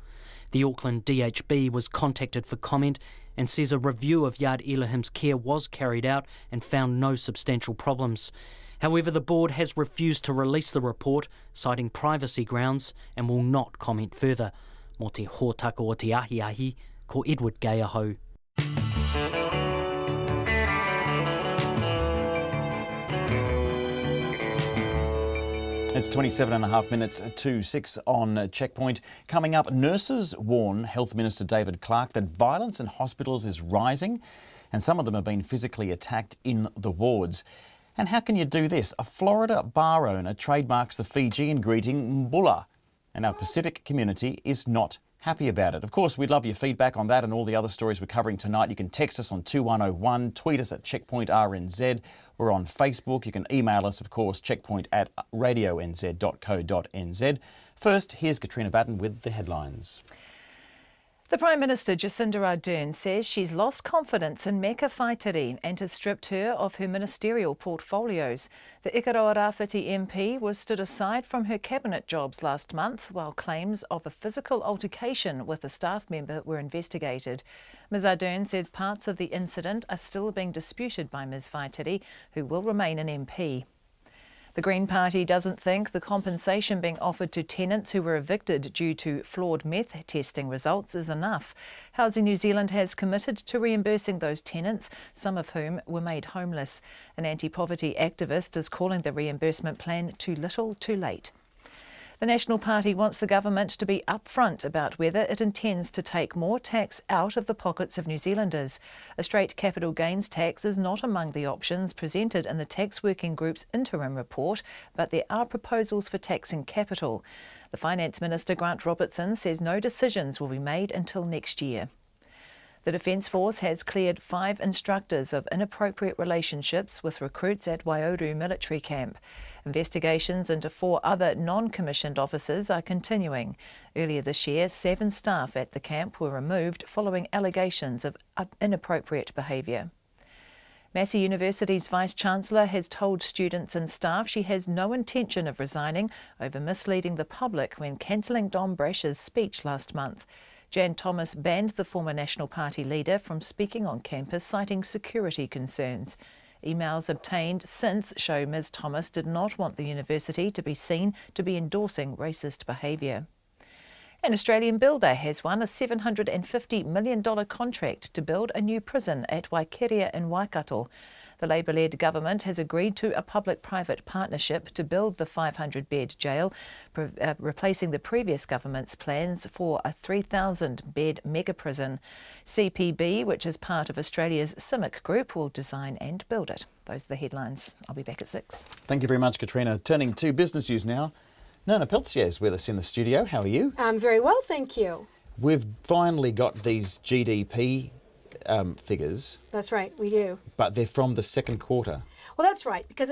The Auckland DHB was contacted for comment and says a review of Yad Elohim's care was carried out and found no substantial problems. However, the board has refused to release the report, citing privacy grounds, and will not comment further. Mō te hōtaka o te ahi, ko Edward Gayahau. It's 27.5 minutes to 6 on Checkpoint. Coming up, nurses warn Health Minister David Clark that violence in hospitals is rising and some of them have been physically attacked in the wards. And how can you do this? A Florida bar owner trademarks the Fijian greeting Mbula, and our Pacific community is not happy about it. Of course, we'd love your feedback on that and all the other stories we're covering tonight. You can text us on 2101, tweet us at Checkpoint RNZ. We're on Facebook. You can email us, of course, checkpoint@radionz.co.nz. First, here's Katrina Batten with the headlines. The Prime Minister Jacinda Ardern says she's lost confidence in Meka Whaitiri and has stripped her of her ministerial portfolios. The Ikaroa Rāwhiti MP was stood aside from her cabinet jobs last month while claims of a physical altercation with a staff member were investigated. Ms Ardern said parts of the incident are still being disputed by Ms Whaitiri, who will remain an MP. The Green Party doesn't think the compensation being offered to tenants who were evicted due to flawed meth testing results is enough. Housing New Zealand has committed to reimbursing those tenants, some of whom were made homeless. An anti-poverty activist is calling the reimbursement plan too little, too late. The National Party wants the government to be upfront about whether it intends to take more tax out of the pockets of New Zealanders. A straight capital gains tax is not among the options presented in the Tax Working Group's interim report, but there are proposals for taxing capital. The Finance Minister Grant Robertson says no decisions will be made until next year. The Defence Force has cleared 5 instructors of inappropriate relationships with recruits at Waiuru military camp. Investigations into 4 other non-commissioned officers are continuing. Earlier this year, 7 staff at the camp were removed following allegations of inappropriate behaviour. Massey University's Vice-Chancellor has told students and staff she has no intention of resigning over misleading the public when cancelling Don Brash's speech last month. Jan Thomas banned the former National Party leader from speaking on campus, citing security concerns. Emails obtained since show Ms Thomas did not want the university to be seen to be endorsing racist behaviour. An Australian builder has won a $750 million contract to build a new prison at Waikeria in Waikato. The Labour-led government has agreed to a public-private partnership to build the 500-bed jail, replacing the previous government's plans for a 3,000-bed mega-prison. CPB, which is part of Australia's CIMIC Group, will design and build it. Those are the headlines. I'll be back at 6. Thank you very much, Katrina. Turning to business news now. Nona Peltier is with us in the studio. How are you? I'm very well, thank you. We've finally got these GDP figures. That's right, we do. But they're from the second quarter. Well, that's right, because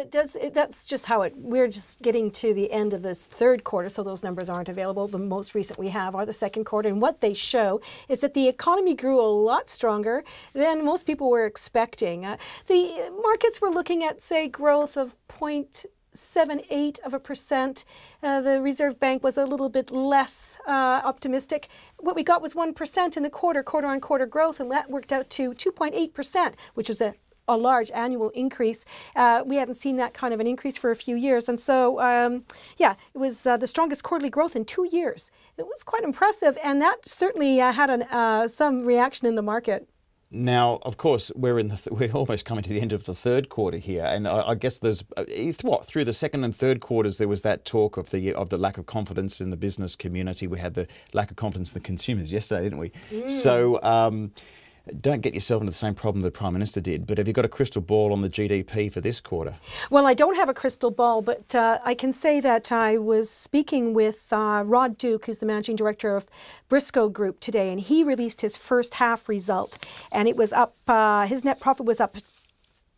that's just how we're just getting to the end of this third quarter, so those numbers aren't available. The most recent we have are the second quarter, and what they show is that the economy grew a lot stronger than most people were expecting. The markets were looking at, say, growth of 0.78%. The Reserve Bank was a little bit less optimistic. What we got was 1% in the quarter-on-quarter growth, and that worked out to 2.8%, which was a large annual increase. We haven't seen that kind of an increase for a few years. And so, yeah, it was the strongest quarterly growth in 2 years. It was quite impressive, and that certainly had some reaction in the market. Now, of course, we're almost coming to the end of the third quarter here, and I guess there's through the second and third quarters there was that talk of the lack of confidence in the business community. We had the lack of confidence in the consumers yesterday, didn't we? So don't get yourself into the same problem the Prime Minister did, but have you got a crystal ball on the GDP for this quarter? Well, I don't have a crystal ball, but I can say that I was speaking with Rod Duke, who's the Managing Director of Briscoe Group today, and he released his first half result, and it was up, his net profit was up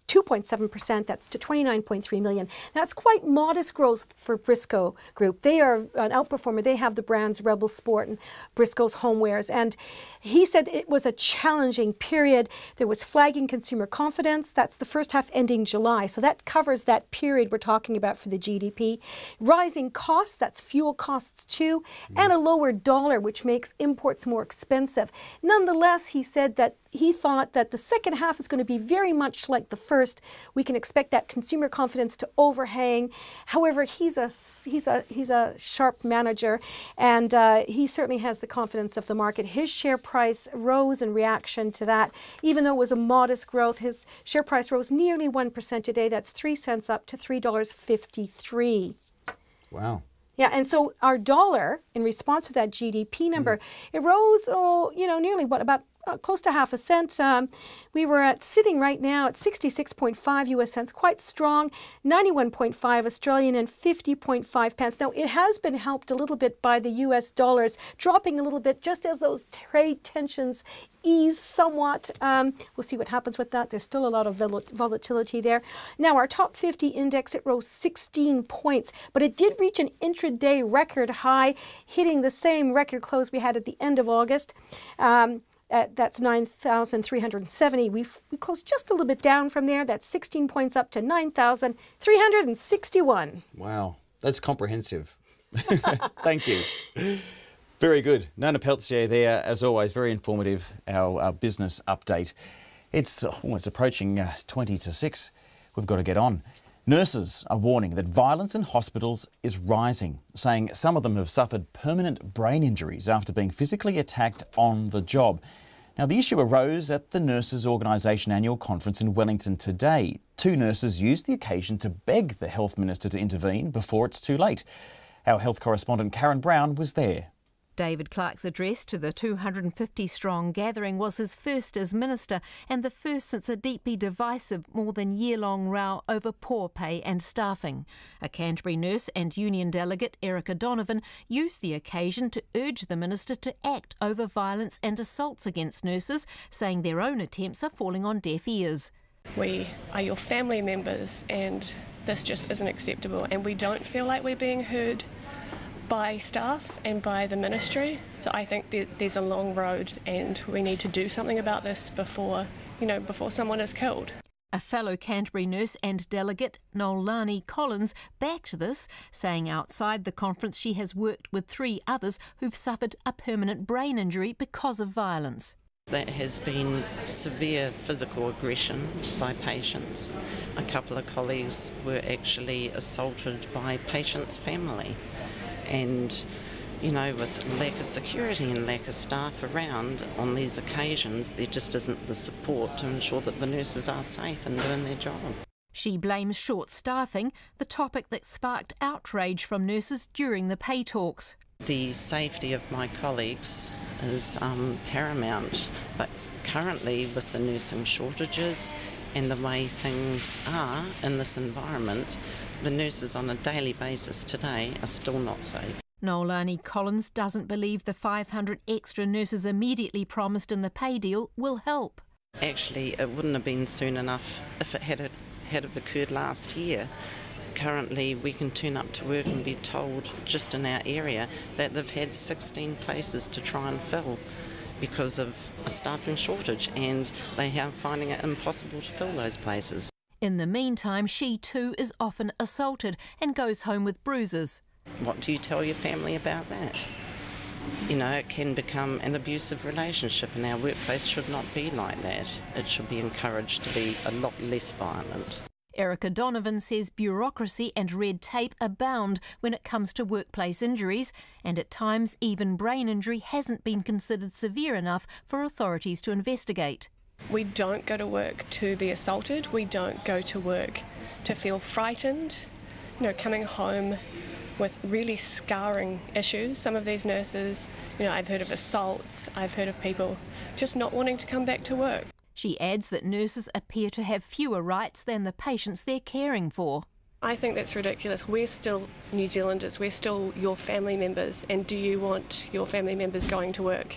2.7%, that's to 29.3 million. That's quite modest growth for Briscoe Group. They are an outperformer. They have the brands Rebel Sport and Briscoe's Homewares. And he said it was a challenging period. There was flagging consumer confidence. That's the first half ending July. So that covers that period we're talking about for the GDP. Rising costs, that's fuel costs too, and a lower dollar, which makes imports more expensive. Nonetheless, he said that he thought that the second half is going to be very much like the first. We can expect that consumer confidence to overhang. However, he's a sharp manager, and he certainly has the confidence of the market. His share price rose in reaction to that. Even though it was a modest growth, his share price rose nearly 1% today. That's 3 cents up to $3.53. Wow. Yeah, and so our dollar, in response to that GDP number, it rose, nearly about close to half a cent. We were sitting right now at 66.5 US cents, quite strong, 91.5 Australian and 50.5 pence. Now, it has been helped a little bit by the US dollars dropping a little bit just as those trade tensions ease somewhat. We'll see what happens with that. There's still a lot of volatility there. Now, our top 50 index, it rose 16 points, but it did reach an intraday record high, hitting the same record close we had at the end of August. That's 9,370. We closed just a little bit down from there. That's 16 points up to 9,361. Wow, that's comprehensive. Thank you. Very good. Nona Peltier there, as always, very informative, our business update. It's approaching 20 to 6. We've got to get on. Nurses are warning that violence in hospitals is rising, saying some of them have suffered permanent brain injuries after being physically attacked on the job. Now, the issue arose at the Nurses Organisation annual conference in Wellington today. 2 nurses used the occasion to beg the Health Minister to intervene before it's too late. Our health correspondent Karen Brown was there. David Clark's address to the 250-strong gathering was his first as minister and the first since a deeply divisive, more than year-long row over poor pay and staffing. A Canterbury nurse and union delegate, Erica Donovan, used the occasion to urge the minister to act over violence and assaults against nurses, saying their own attempts are falling on deaf ears. We are your family members and this just isn't acceptable, and we don't feel like we're being heard by staff and by the ministry. So I think there's a long road and we need to do something about this before someone is killed. A fellow Canterbury nurse and delegate, Nolani Collins, backed this, saying outside the conference she has worked with 3 others who've suffered a permanent brain injury because of violence. There has been severe physical aggression by patients. A couple of colleagues were actually assaulted by patients' family. And, you know, with lack of security and lack of staff around on these occasions, there just isn't the support to ensure that the nurses are safe and doing their job. She blames short staffing, the topic that sparked outrage from nurses during the pay talks. The safety of my colleagues is paramount, but currently with the nursing shortages and the way things are in this environment, the nurses on a daily basis today are still not safe. Nolani Collins doesn't believe the 500 extra nurses immediately promised in the pay deal will help. Actually, it wouldn't have been soon enough if it had occurred last year. Currently, we can turn up to work and be told, just in our area, that they've had 16 places to try and fill because of a staffing shortage, and they are finding it impossible to fill those places. In the meantime, she too is often assaulted and goes home with bruises. What do you tell your family about that? You know, it can become an abusive relationship, and our workplace should not be like that. It should be encouraged to be a lot less violent. Erica Donovan says bureaucracy and red tape abound when it comes to workplace injuries, and at times even brain injury hasn't been considered severe enough for authorities to investigate. We don't go to work to be assaulted. We don't go to work to feel frightened. You know, coming home with really scarring issues. Some of these nurses, you know, I've heard of assaults, I've heard of people just not wanting to come back to work. She adds that nurses appear to have fewer rights than the patients they're caring for. I think that's ridiculous. We're still New Zealanders, we're still your family members, and do you want your family members going to work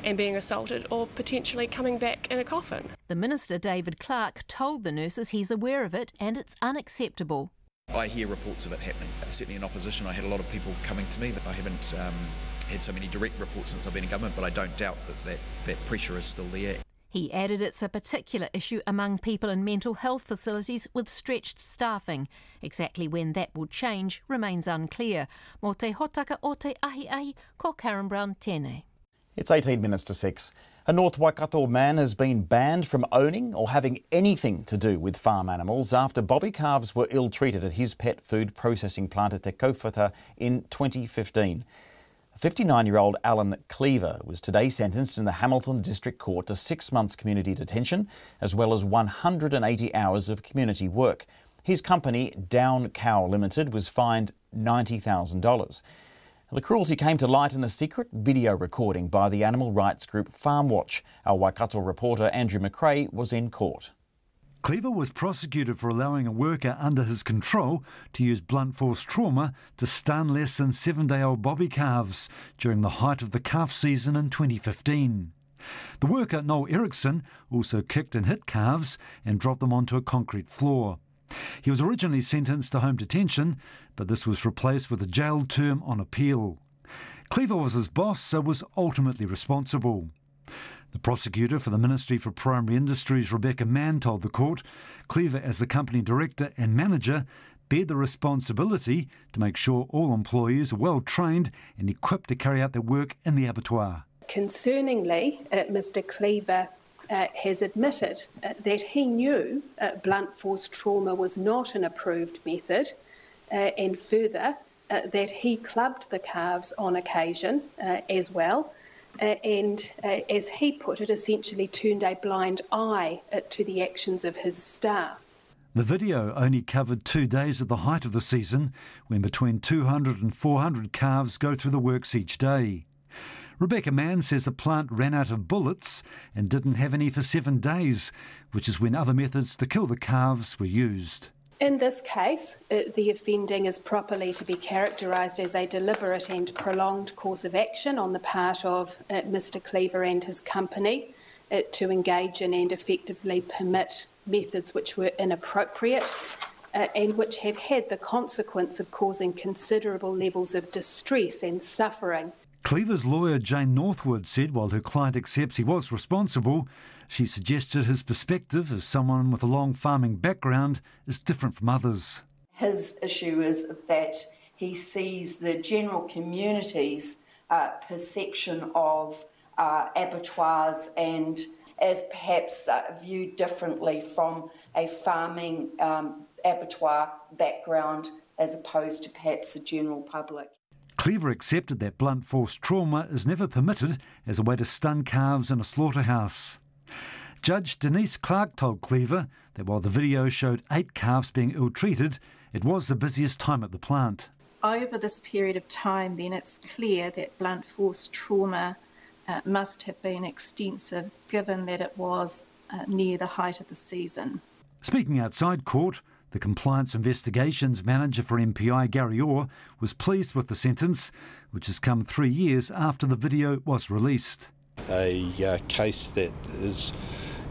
and being assaulted or potentially coming back in a coffin? The Minister, David Clark, told the nurses he's aware of it and it's unacceptable. I hear reports of it happening. Certainly in opposition, I had a lot of people coming to me, but I haven't had so many direct reports since I've been in government, but I don't doubt that pressure is still there. He added it's a particular issue among people in mental health facilities with stretched staffing. Exactly when that will change remains unclear. Mō te hotaka o te ahi, ko Karen Brown tēnei. It's 18 minutes to 6. A North Waikato man has been banned from owning or having anything to do with farm animals after bobby calves were ill-treated at his pet food processing plant at Te Kauwhata in 2015. 59-year-old Alan Cleaver was today sentenced in the Hamilton District Court to 6 months community detention as well as 180 hours of community work. His company, Down Cow Limited, was fined $90,000. The cruelty came to light in a secret video recording by the animal rights group Farm Watch. Our Waikato reporter Andrew McRae was in court. Cleaver was prosecuted for allowing a worker under his control to use blunt force trauma to stun less than 7-day-old bobby calves during the height of the calf season in 2015. The worker, Noel Erickson, also kicked and hit calves and dropped them onto a concrete floor. He was originally sentenced to home detention, but this was replaced with a jail term on appeal. Cleaver was his boss, so was ultimately responsible. The prosecutor for the Ministry for Primary Industries, Rebecca Mann, told the court Cleaver, as the company director and manager, bear the responsibility to make sure all employees are well trained and equipped to carry out their work in the abattoir. Concerningly, Mr Cleaver has admitted that he knew blunt force trauma was not an approved method, and further that he clubbed the calves on occasion as well. And as he put it, essentially turned a blind eye to the actions of his staff. The video only covered 2 days at the height of the season, when between 200 and 400 calves go through the works each day. Rebecca Mann says the plant ran out of bullets and didn't have any for 7 days, which is when other methods to kill the calves were used. In this case, the offending is properly to be characterised as a deliberate and prolonged course of action on the part of Mr Cleaver and his company to engage in and effectively permit methods which were inappropriate and which have had the consequence of causing considerable levels of distress and suffering. Cleaver's lawyer Jane Northwood said while her client accepts he was responsible, she suggested his perspective as someone with a long farming background is different from others. His issue is that he sees the general community's perception of abattoirs and as perhaps viewed differently from a farming abattoir background as opposed to perhaps the general public. Cleaver accepted that blunt force trauma is never permitted as a way to stun calves in a slaughterhouse. Judge Denise Clark told Cleaver that while the video showed 8 calves being ill-treated, it was the busiest time at the plant. Over this period of time, then it's clear that blunt force trauma must have been extensive, given that it was near the height of the season. Speaking outside court, the Compliance Investigations Manager for MPI, Gary Orr, was pleased with the sentence, which has come 3 years after the video was released. A case that is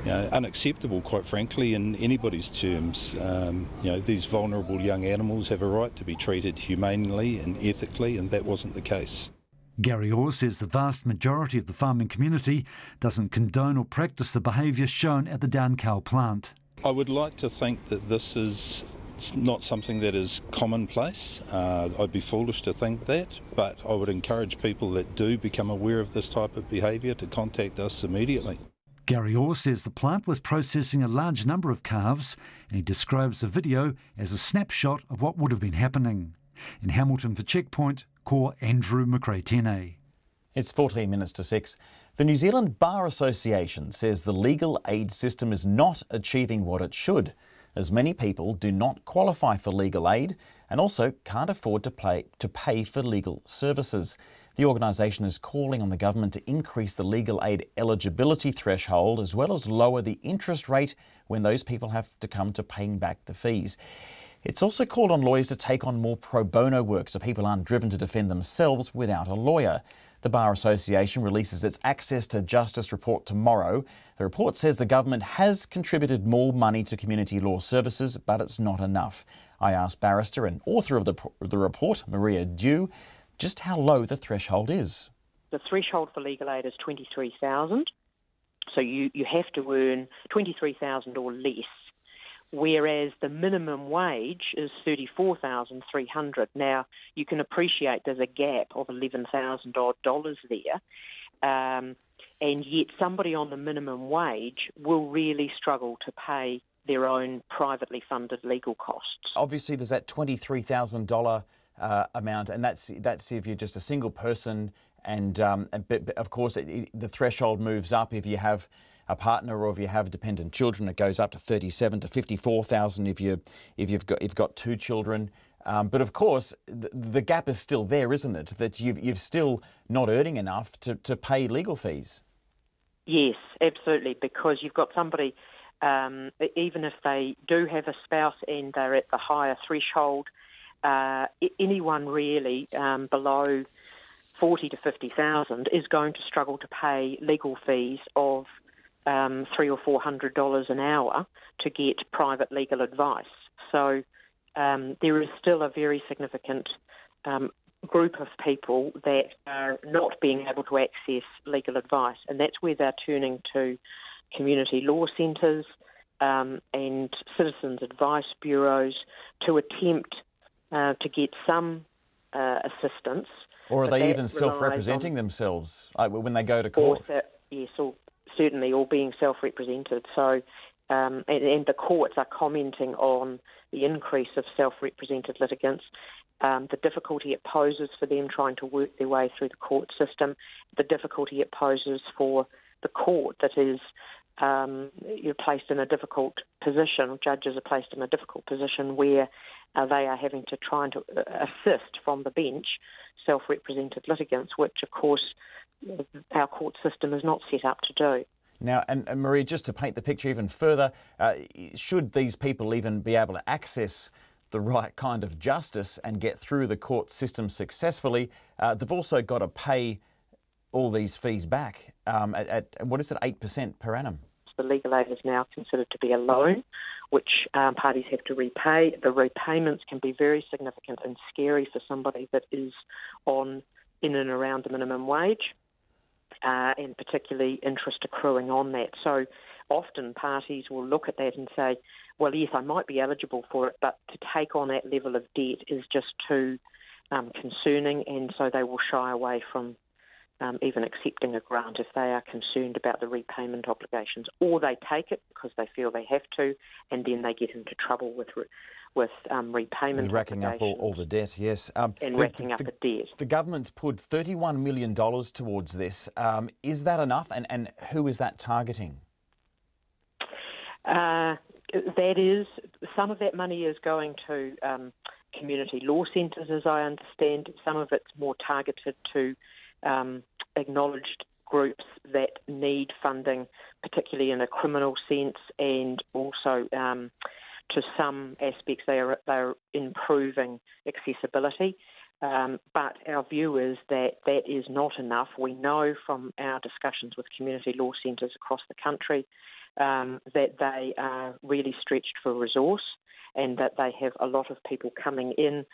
unacceptable, quite frankly, in anybody's terms. These vulnerable young animals have a right to be treated humanely and ethically, and that wasn't the case. Gary Orr says the vast majority of the farming community doesn't condone or practice the behaviour shown at the Down Cow plant. I would like to think that this is not something that is commonplace. I'd be foolish to think that, but I would encourage people that do become aware of this type of behaviour to contact us immediately. Gary Orr says the plant was processing a large number of calves, and he describes the video as a snapshot of what would have been happening. In Hamilton for Checkpoint, Corps Andrew McRae-Tene. It's 14 minutes to 6. The New Zealand Bar Association says the legal aid system is not achieving what it should, as many people do not qualify for legal aid and also can't afford to pay for legal services. The organisation is calling on the government to increase the legal aid eligibility threshold as well as lower the interest rate when those people have to come to paying back the fees. It's also called on lawyers to take on more pro bono work so people aren't driven to defend themselves without a lawyer. The Bar Association releases its Access to Justice report tomorrow. The report says the government has contributed more money to community law services, but it's not enough. I asked barrister and author of the report, Maria Dew, just how low the threshold is. The threshold for legal aid is $23,000, so you have to earn $23,000 or less, whereas the minimum wage is $34,300. Now, you can appreciate there's a gap of $11,000 odd there, and yet somebody on the minimum wage will really struggle to pay their own privately funded legal costs. Obviously, there's that $23,000 amount, and that's if you're just a single person, but of course the threshold moves up if you have a partner or if you have dependent children. It goes up to $37,000 to $54,000 if you've got 2 children. But of course the gap is still there, isn't it? That you've still not earning enough to pay legal fees. Yes, absolutely, because you've got somebody, even if they do have a spouse and they're at the higher threshold, anyone really below $40,000 to $50,000 is going to struggle to pay legal fees of $300 or $400 an hour to get private legal advice. So there is still a very significant group of people that are not being able to access legal advice, and that's where they're turning to community law centres and citizens advice bureaus to attempt to get some assistance. Or are they even self-representing themselves when they go to court? Yes, or certainly, or being self-represented. So, and the courts are commenting on the increase of self-represented litigants, the difficulty it poses for them trying to work their way through the court system, the difficulty it poses for the court that is you're placed in a difficult position, judges are placed in a difficult position where they are having to try and to assist from the bench self-represented litigants, which of course our court system is not set up to do. Now, and Maria, just to paint the picture even further, should these people even be able to access the right kind of justice and get through the court system successfully, they've also got to pay all these fees back at what is it, 8% per annum? The legal aid is now considered to be a loan, which parties have to repay. The repayments can be very significant and scary for somebody that is on in and around the minimum wage, and particularly interest accruing on that. So often parties will look at that and say, well, yes, I might be eligible for it, but to take on that level of debt is just too concerning, and so they will shy away from even accepting a grant if they are concerned about the repayment obligations, or they take it because they feel they have to, and then they get into trouble with repayment racking up all the debt, yes. And racking up the debt. The government's put $31 million towards this. Is that enough, and who is that targeting? That is, some of that money is going to community law centres, as I understand. Some of it's more targeted to acknowledged groups that need funding, particularly in a criminal sense, and also to some aspects they are improving accessibility. But our view is that that is not enough. We know from our discussions with community law centres across the country that they are really stretched for resource, and that they have a lot of people coming in,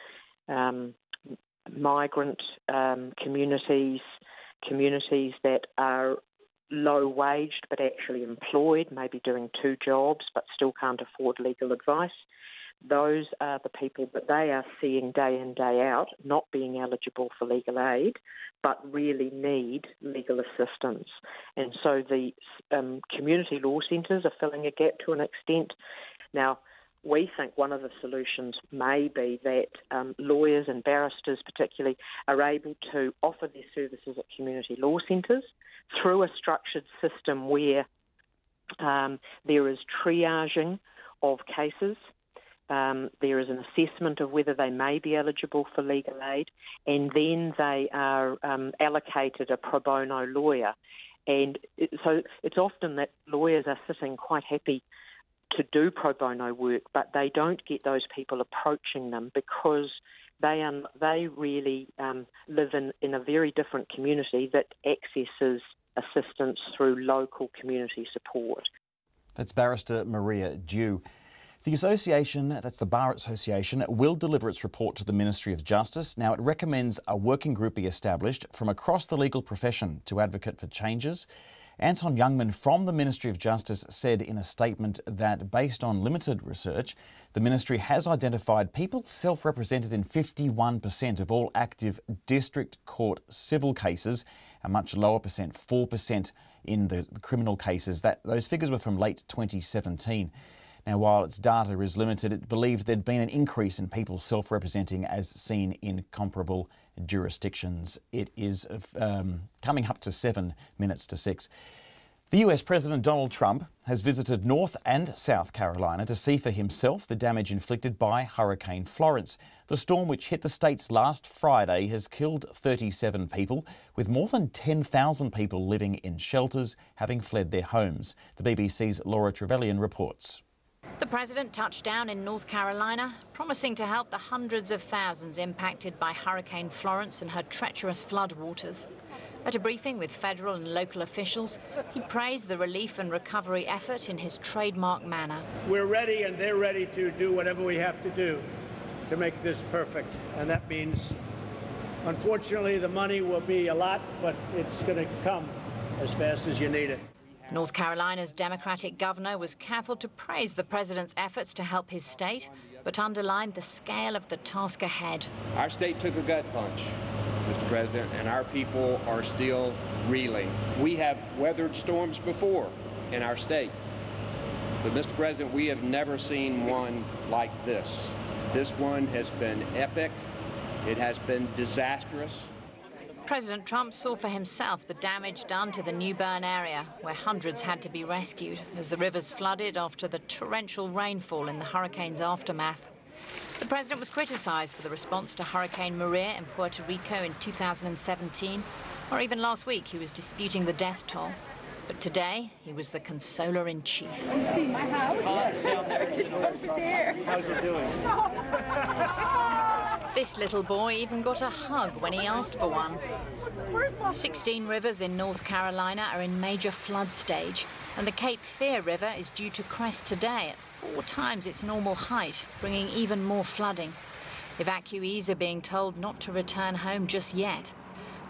migrant communities that are low-waged but actually employed, maybe doing 2 jobs but still can't afford legal advice. Those are the people that they are seeing day in, day out, not being eligible for legal aid, but really need legal assistance. And so the community law centres are filling a gap to an extent. Now, we think one of the solutions may be that lawyers and barristers particularly are able to offer their services at community law centres through a structured system where there is triaging of cases. There is an assessment of whether they may be eligible for legal aid, and then they are allocated a pro bono lawyer. And so it's often that lawyers are sitting quite happy to do pro bono work, but they don't get those people approaching them because they really live in a very different community that accesses assistance through local community support. That's Barrister Maria Dew. The association, that's the Bar Association, will deliver its report to the Ministry of Justice. Now, it recommends a working group be established from across the legal profession to advocate for changes. Anton Youngman from the Ministry of Justice said in a statement that, based on limited research, the Ministry has identified people self-represented in 51% of all active district court civil cases, a much lower percent, 4% in the criminal cases. Those figures were from late 2017. Now, while its data is limited, it believed there'd been an increase in people self-representing as seen in comparable jurisdictions. It is coming up to 7 minutes to 6. The US President Donald Trump has visited North and South Carolina to see for himself the damage inflicted by Hurricane Florence. The storm, which hit the states last Friday, has killed 37 people, with more than 10,000 people living in shelters, having fled their homes. The BBC's Laura Trevelyan reports. The President touched down in North Carolina, promising to help the hundreds of thousands impacted by Hurricane Florence and her treacherous floodwaters. At a briefing with federal and local officials, he praised the relief and recovery effort in his trademark manner. We're ready and they're ready to do whatever we have to do to make this perfect. And that means, unfortunately, the money will be a lot, but it's going to come as fast as you need it. North Carolina's Democratic governor was careful to praise the president's efforts to help his state, but underlined the scale of the task ahead. Our state took a gut punch, Mr. President, and our people are still reeling. We have weathered storms before in our state, but Mr. President, we have never seen one like this. This one has been epic. It has been disastrous. President Trump saw for himself the damage done to the New Bern area, where hundreds had to be rescued as the rivers flooded after the torrential rainfall in the hurricane's aftermath. The president was criticised for the response to Hurricane Maria in Puerto Rico in 2017, or even last week he was disputing the death toll. But today, he was the consoler-in-chief. You see my house? It's over there. How's it doing? This little boy even got a hug when he asked for one. 16 rivers in North Carolina are in major flood stage, and the Cape Fear River is due to crest today at 4 times its normal height, bringing even more flooding. Evacuees are being told not to return home just yet.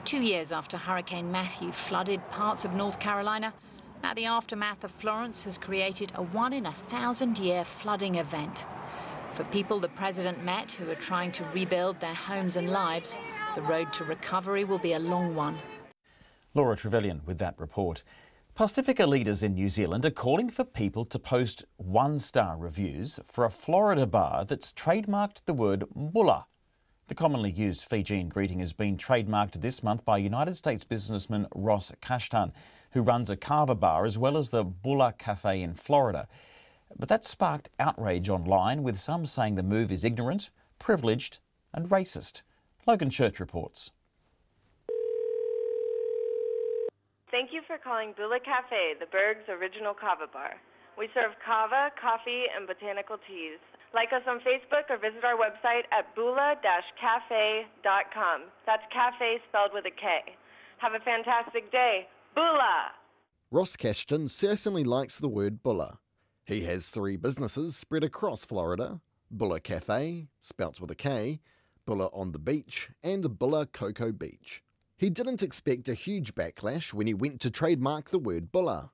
2 years after Hurricane Matthew flooded parts of North Carolina, now the aftermath of Florence has created a 1-in-1,000-year flooding event. For people the President met who are trying to rebuild their homes and lives, the road to recovery will be a long one. Laura Trevelyan with that report. Pacifica leaders in New Zealand are calling for people to post one-star reviews for a Florida bar that's trademarked the word bula. The commonly used Fijian greeting has been trademarked this month by United States businessman Ross Kashtan, who runs a kava bar as well as the Bula Cafe in Florida. But that sparked outrage online, with some saying the move is ignorant, privileged and racist. Logan Church reports. Thank you for calling Bula Cafe, the Berg's original kava bar. We serve kava, coffee, and botanical teas. Like us on Facebook or visit our website at bula-cafe.com. That's cafe spelled with a K. Have a fantastic day. Bula! Ross Kashtan certainly likes the word Bula. He has 3 businesses spread across Florida: Bula Cafe, spelt with a K, Bula on the Beach, and Bula Cocoa Beach. He didn't expect a huge backlash when he went to trademark the word Bula,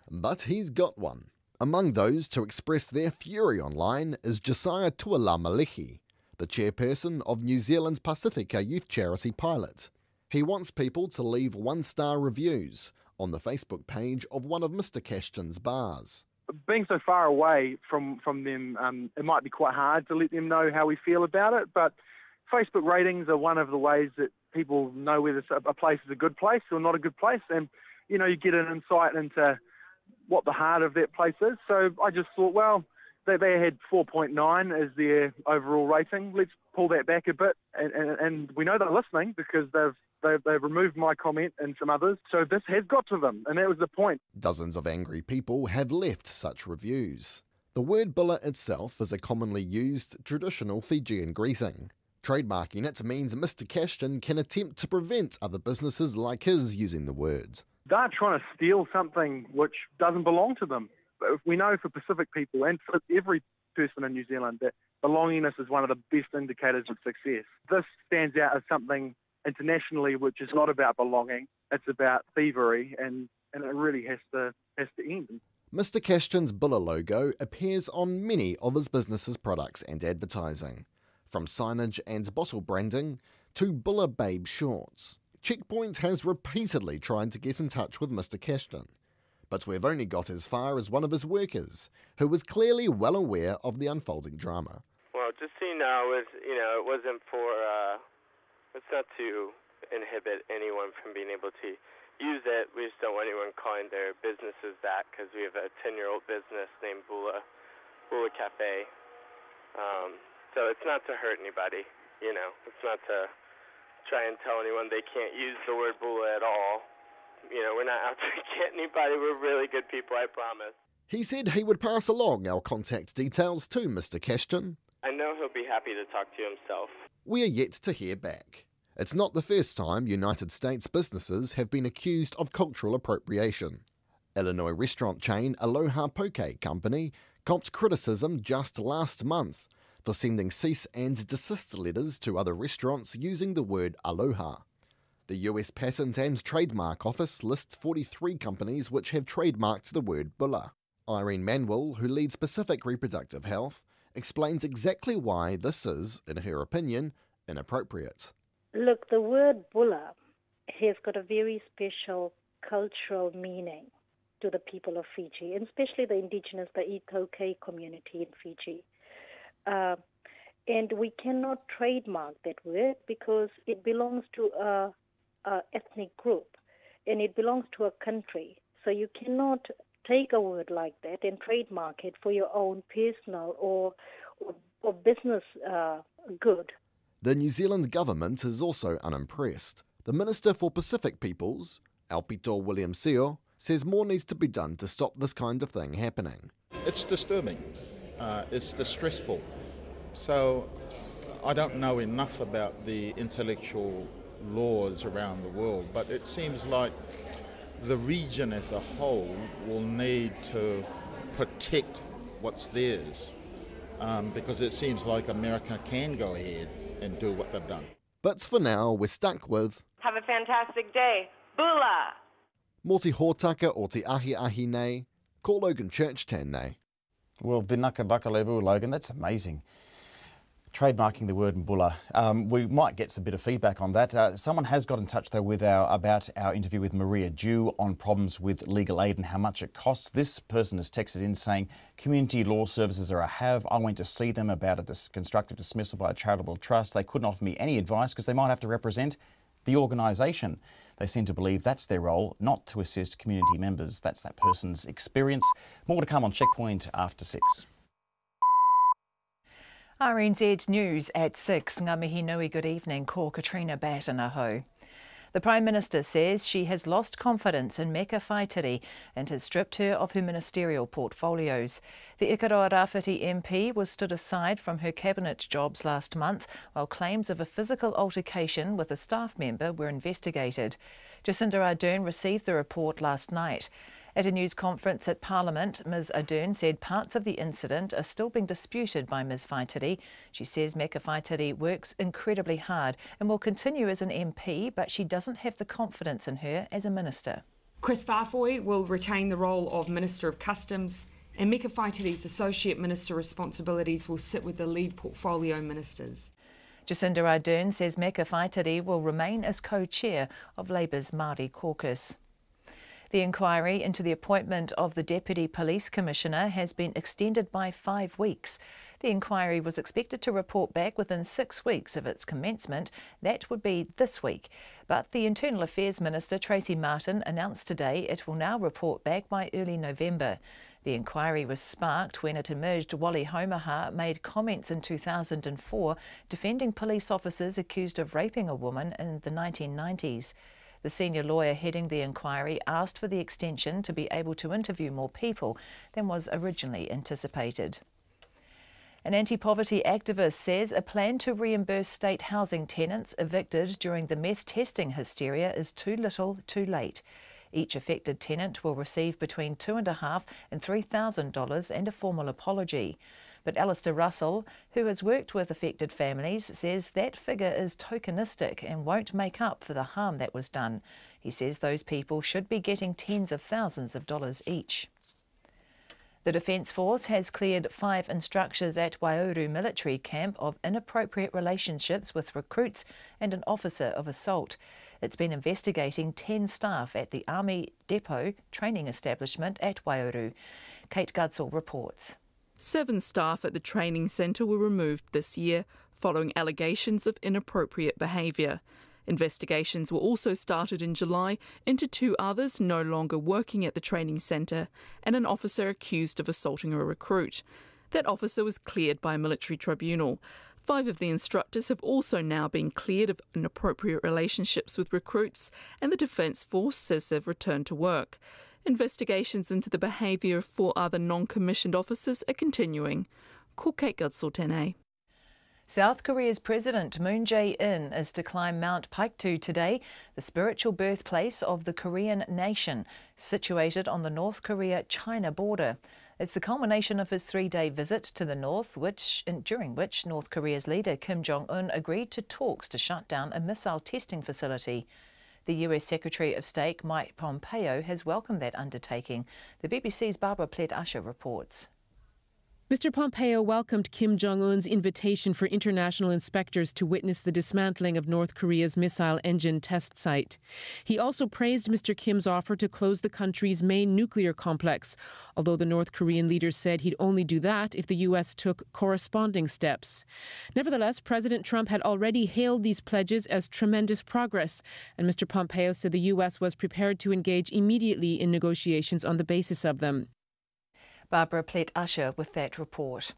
but he's got one. Among those to express their fury online is Josiah Tualamalehi, the chairperson of New Zealand's Pacifica youth charity Pilot. He wants people to leave one-star reviews on the Facebook page of one of Mr. Kashtan's bars. Being so far away from them, it might be quite hard to let them know how we feel about it, but Facebook ratings are one of the ways that people know whether a place is a good place or not a good place, and you get an insight into what the heart of that place is. So I just thought, well, they had 4.9 as their overall rating. Let's pull that back a bit, and we know they're listening because they've removed my comment and some others. So this has got to them, and that was the point. Dozens of angry people have left such reviews. The word Bula itself is a commonly used traditional Fijian greeting. Trademarking it means Mr. Kashtan can attempt to prevent other businesses like his using the word. They're trying to steal something which doesn't belong to them. We know for Pacific people and for every person in New Zealand that belongingness is one of the best indicators of success. This stands out as something internationally which is not about belonging, it's about thievery, and it really has to end. Mr. Kashtan's Bula logo appears on many of his business's products and advertising, from signage and bottle branding to Bula Babe shorts. Checkpoint has repeatedly tried to get in touch with Mr. Kashtan, but we've only got as far as one of his workers, who was clearly well aware of the unfolding drama. Well, just so you know, it wasn't for, it's not to inhibit anyone from being able to use it. We just don't want anyone calling their businesses that, because we have a 10-year-old business named Bula Cafe. So it's not to hurt anybody, it's not to try and tell anyone they can't use the word Bula at all. We're not out to get anybody. We're really good people, I promise. He said he would pass along our contact details to Mr. Kashtan. I know he'll be happy to talk to you himself. We are yet to hear back. It's not the first time United States businesses have been accused of cultural appropriation. Illinois restaurant chain Aloha Poke Company copped criticism just last month for sending cease and desist letters to other restaurants using the word aloha. The US Patent and Trademark Office lists 43 companies which have trademarked the word Bula. Irene Manuel, who leads Pacific Reproductive Health, explains exactly why this is, in her opinion, inappropriate. Look, the word Bula has got a very special cultural meaning to the people of Fiji, and especially the indigenous, the Itoke community in Fiji. And we cannot trademark that word because it belongs to a ethnic group and it belongs to a country. So you cannot take a word like that and trademark it for your own personal or business good. The New Zealand government is also unimpressed. The Minister for Pacific Peoples, Alpito William Seo, says more needs to be done to stop this kind of thing happening. It's disturbing. It's distressful. So I don't know enough about the intellectual laws around the world, but it seems like the region as a whole will need to protect what's theirs, because it seems like America can go ahead and do what they've done. But for now, we're stuck with... Have a fantastic day. Bula! Mō te hōtaka o te ahi ahi nei, ko Logan Church tēn nei. Well, Vinaka Bakalevu, Logan, that's amazing. Trademarking the word Mbula. We might get some bit of feedback on that. Someone has got in touch though about our interview with Maria Dew on problems with legal aid and how much it costs. This person has texted in saying, community law services are a have. I went to see them about a constructive dismissal by a charitable trust. They couldn't offer me any advice because they might have to represent the organisation. They seem to believe that's their role, not to assist community members. That's that person's experience. More to come on Checkpoint after 6. RNZ News at 6. Ngā mihi nui, good evening. Ko Katrina Batanaho. The Prime Minister says she has lost confidence in Meka Whaitiri and has stripped her of her ministerial portfolios. The Ikaroa Rāwhiti MP was stood aside from her cabinet jobs last month while claims of a physical altercation with a staff member were investigated. Jacinda Ardern received the report last night. At a news conference at Parliament, Ms Ardern said parts of the incident are still being disputed by Ms Whaitiri. She says Meka Whaitiri works incredibly hard and will continue as an MP, but she doesn't have the confidence in her as a minister. Chris Whāwhoi will retain the role of Minister of Customs, and Meka Whaitiri's Associate Minister responsibilities will sit with the lead portfolio ministers. Jacinda Ardern says Meka Whaitiri will remain as co-chair of Labour's Māori caucus. The inquiry into the appointment of the Deputy Police Commissioner has been extended by 5 weeks. The inquiry was expected to report back within 6 weeks of its commencement. That would be this week. But the Internal Affairs Minister, Tracy Martin, announced today it will now report back by early November. The inquiry was sparked when it emerged Wally Homaha made comments in 2004 defending police officers accused of raping a woman in the 1990s. The senior lawyer heading the inquiry asked for the extension to be able to interview more people than was originally anticipated. An anti-poverty activist says a plan to reimburse state housing tenants evicted during the meth testing hysteria is too little, too late. Each affected tenant will receive between $2,500 and $3,000 and a formal apology. But Alistair Russell, who has worked with affected families, says that figure is tokenistic and won't make up for the harm that was done. He says those people should be getting tens of thousands of dollars each. The Defence Force has cleared 5 instructors at Waiouru military camp of inappropriate relationships with recruits and an officer of assault. It's been investigating 10 staff at the Army Depot training establishment at Waiouru. Kate Gudsall reports. 7 staff at the training centre were removed this year following allegations of inappropriate behaviour. Investigations were also started in July into 2 others no longer working at the training centre and an officer accused of assaulting a recruit. That officer was cleared by a military tribunal. 5 of the instructors have also now been cleared of inappropriate relationships with recruits, and the Defence Force says they've returned to work. Investigations into the behaviour of 4 other non-commissioned officers are continuing. Ko Kate Gudsall tēnei. South Korea's President Moon Jae-in is to climb Mount Paektu today, the spiritual birthplace of the Korean nation, situated on the North Korea-China border. It's the culmination of his 3-day visit to the north, during which North Korea's leader Kim Jong-un agreed to talks to shut down a missile testing facility. The US Secretary of State Mike Pompeo has welcomed that undertaking. The BBC's Barbara Plett-Usher reports. Mr. Pompeo welcomed Kim Jong-un's invitation for international inspectors to witness the dismantling of North Korea's missile engine test site. He also praised Mr. Kim's offer to close the country's main nuclear complex, although the North Korean leader said he'd only do that if the U.S. took corresponding steps. Nevertheless, President Trump had already hailed these pledges as tremendous progress, and Mr. Pompeo said the U.S. was prepared to engage immediately in negotiations on the basis of them. Barbara Plett-Usher with that report.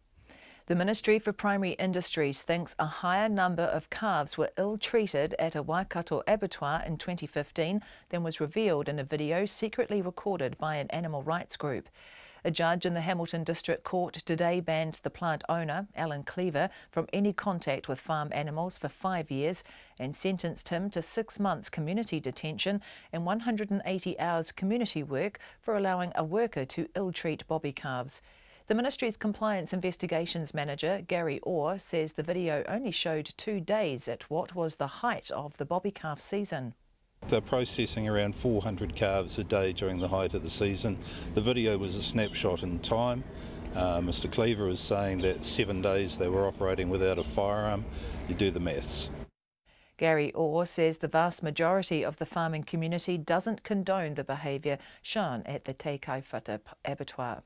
The Ministry for Primary Industries thinks a higher number of calves were ill-treated at a Waikato abattoir in 2015 than was revealed in a video secretly recorded by an animal rights group. A judge in the Hamilton District Court today banned the plant owner, Alan Cleaver, from any contact with farm animals for 5 years and sentenced him to 6 months community detention and 180 hours community work for allowing a worker to ill-treat bobby calves. The Ministry's Compliance Investigations Manager, Gary Orr, says the video only showed 2 days at what was the height of the bobby calf season. They're processing around 400 calves a day during the height of the season. The video was a snapshot in time. Mr Cleaver is saying that 7 days they were operating without a firearm. You do the maths. Gary Orr says the vast majority of the farming community doesn't condone the behaviour shown at the Te Kaiwhata abattoir.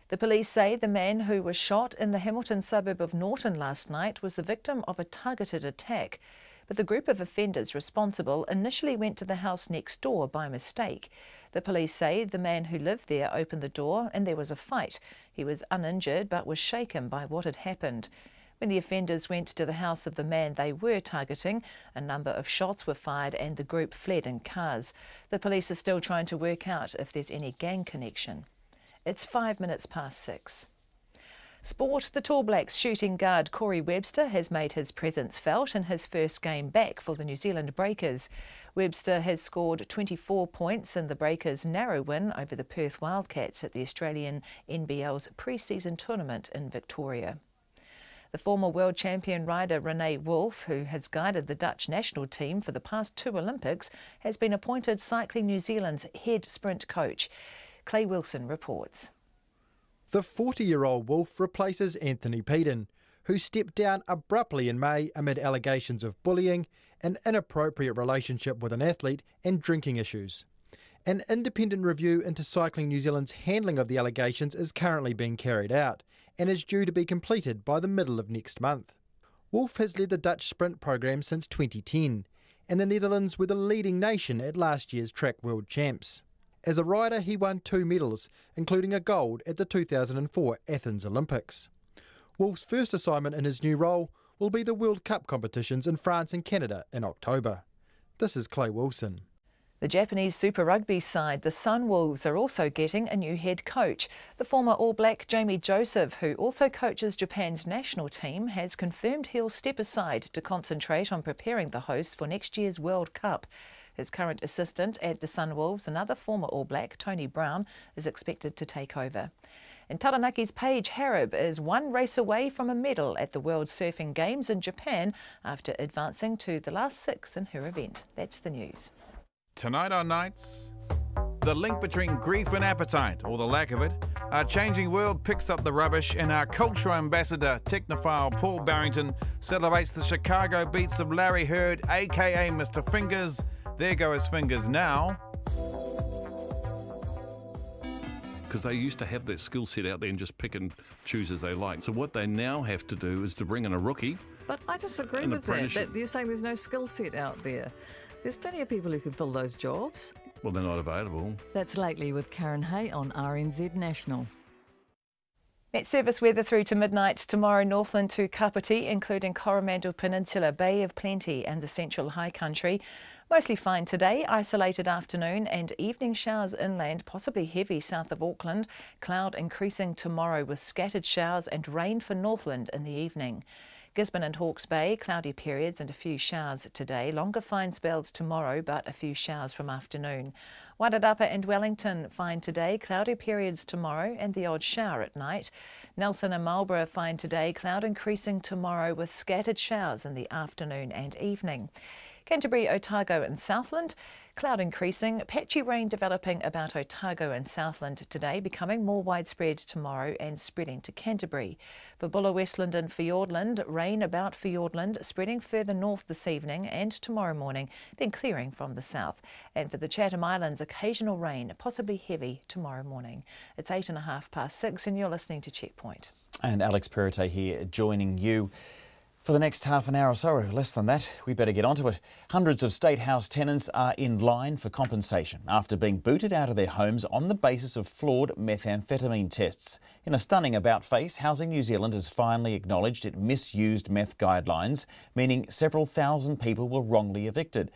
The police say the man who was shot in the Hamilton suburb of Norton last night was the victim of a targeted attack, but the group of offenders responsible initially went to the house next door by mistake. The police say the man who lived there opened the door and there was a fight. He was uninjured but was shaken by what had happened. When the offenders went to the house of the man they were targeting, a number of shots were fired and the group fled in cars. The police are still trying to work out if there's any gang connection. It's 5 minutes past 6. Sport. The Tall Blacks shooting guard Corey Webster has made his presence felt in his first game back for the New Zealand Breakers. Webster has scored 24 points in the Breakers' narrow win over the Perth Wildcats at the Australian NBL's pre-season tournament in Victoria. The former world champion rider Renee Wolf, who has guided the Dutch national team for the past 2 Olympics, has been appointed Cycling New Zealand's head sprint coach. Clay Wilson reports. The 40-year-old Wolf replaces Anthony Peden, who stepped down abruptly in May amid allegations of bullying, an inappropriate relationship with an athlete and drinking issues. An independent review into Cycling New Zealand's handling of the allegations is currently being carried out and is due to be completed by the middle of next month. Wolf has led the Dutch sprint program since 2010, and the Netherlands were the leading nation at last year's Track World Champs. As a rider, he won 2 medals, including a gold at the 2004 Athens Olympics. Wolf's first assignment in his new role will be the World Cup competitions in France and Canada in October. This is Clay Wilson. The Japanese Super Rugby side, the Sunwolves, are also getting a new head coach. The former All Black Jamie Joseph, who also coaches Japan's national team, has confirmed he'll step aside to concentrate on preparing the hosts for next year's World Cup. His current assistant at the Sunwolves, another former All Black, Tony Brown, is expected to take over. And Taranaki's Paige Harrop is 1 race away from a medal at the World Surfing Games in Japan after advancing to the last 6 in her event. That's the news. Tonight on Nights, the link between grief and appetite, or the lack of it. Our changing world picks up the rubbish, and our cultural ambassador, technophile Paul Barrington, celebrates the Chicago beats of Larry Heard, aka Mr. Fingers. There go his fingers now. Because they used to have that skill set out there and just pick and choose as they like. So what they now have to do is to bring in a rookie. But I disagree with that. You're saying there's no skill set out there. There's plenty of people who can fill those jobs. Well, they're not available. That's Lately with Karen Hay on RNZ National. Met service weather through to midnight tomorrow, Northland to Kapiti, including Coromandel Peninsula, Bay of Plenty and the Central High Country. Mostly fine today, isolated afternoon and evening showers inland, possibly heavy south of Auckland. Cloud increasing tomorrow with scattered showers and rain for Northland in the evening. Gisborne and Hawke's Bay, cloudy periods and a few showers today. Longer fine spells tomorrow, but a few showers from afternoon. Wairarapa and Wellington, fine today, cloudy periods tomorrow and the odd shower at night. Nelson and Marlborough, fine today, cloud increasing tomorrow with scattered showers in the afternoon and evening. Canterbury, Otago and Southland, cloud increasing, patchy rain developing about Otago and Southland today, becoming more widespread tomorrow and spreading to Canterbury. For Buller, Westland and Fiordland, rain about Fiordland, spreading further north this evening and tomorrow morning, then clearing from the south. And for the Chatham Islands, occasional rain, possibly heavy tomorrow morning. It's 6:08 and you're listening to Checkpoint. And Alex Perrottet here joining you. For the next half an hour or so, or less than that, we better get onto it. Hundreds of State House tenants are in line for compensation after being booted out of their homes on the basis of flawed methamphetamine tests. In a stunning about-face, Housing New Zealand has finally acknowledged it misused meth guidelines, meaning several thousand people were wrongly evicted.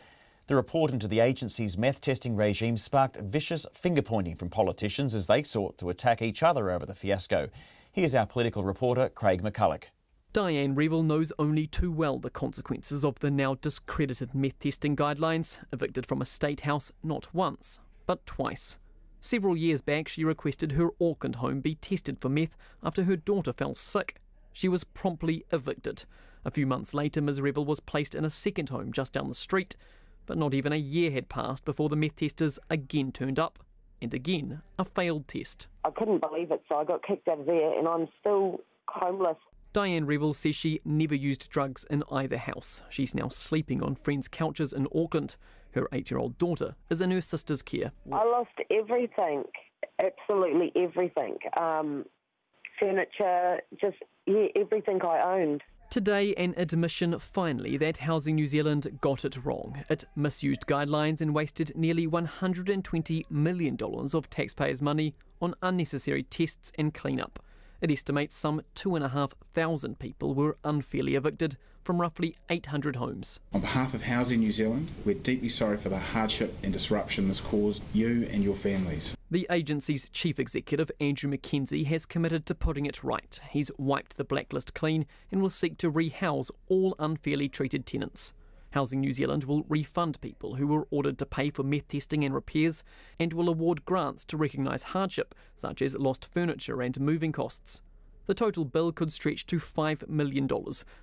The report into the agency's meth testing regime sparked vicious finger-pointing from politicians as they sought to attack each other over the fiasco. Here's our political reporter, Craig McCulloch. Diane Revel knows only too well the consequences of the now discredited meth testing guidelines, evicted from a state house not once, but twice. Several years back, she requested her Auckland home be tested for meth after her daughter fell sick. She was promptly evicted. A few months later, Ms Revel was placed in a second home just down the street. But not even a year had passed before the meth testers again turned up. And again, a failed test. I couldn't believe it, so I got kicked out of there and I'm still homeless. Diane Revel says she never used drugs in either house. She's now sleeping on friends' couches in Auckland. Her 8-year-old daughter is in her sister's care. I lost everything, absolutely everything. Furniture, everything I owned. Today, an admission finally that Housing New Zealand got it wrong. It misused guidelines and wasted nearly $120 million of taxpayers' money on unnecessary tests and clean-up. It estimates some 2,500 people were unfairly evicted from roughly 800 homes. On behalf of Housing New Zealand, we're deeply sorry for the hardship and disruption this caused you and your families. The agency's chief executive, Andrew McKenzie, has committed to putting it right. He's wiped the blacklist clean and will seek to rehouse all unfairly treated tenants. Housing New Zealand will refund people who were ordered to pay for meth testing and repairs and will award grants to recognise hardship, such as lost furniture and moving costs. The total bill could stretch to $5 million,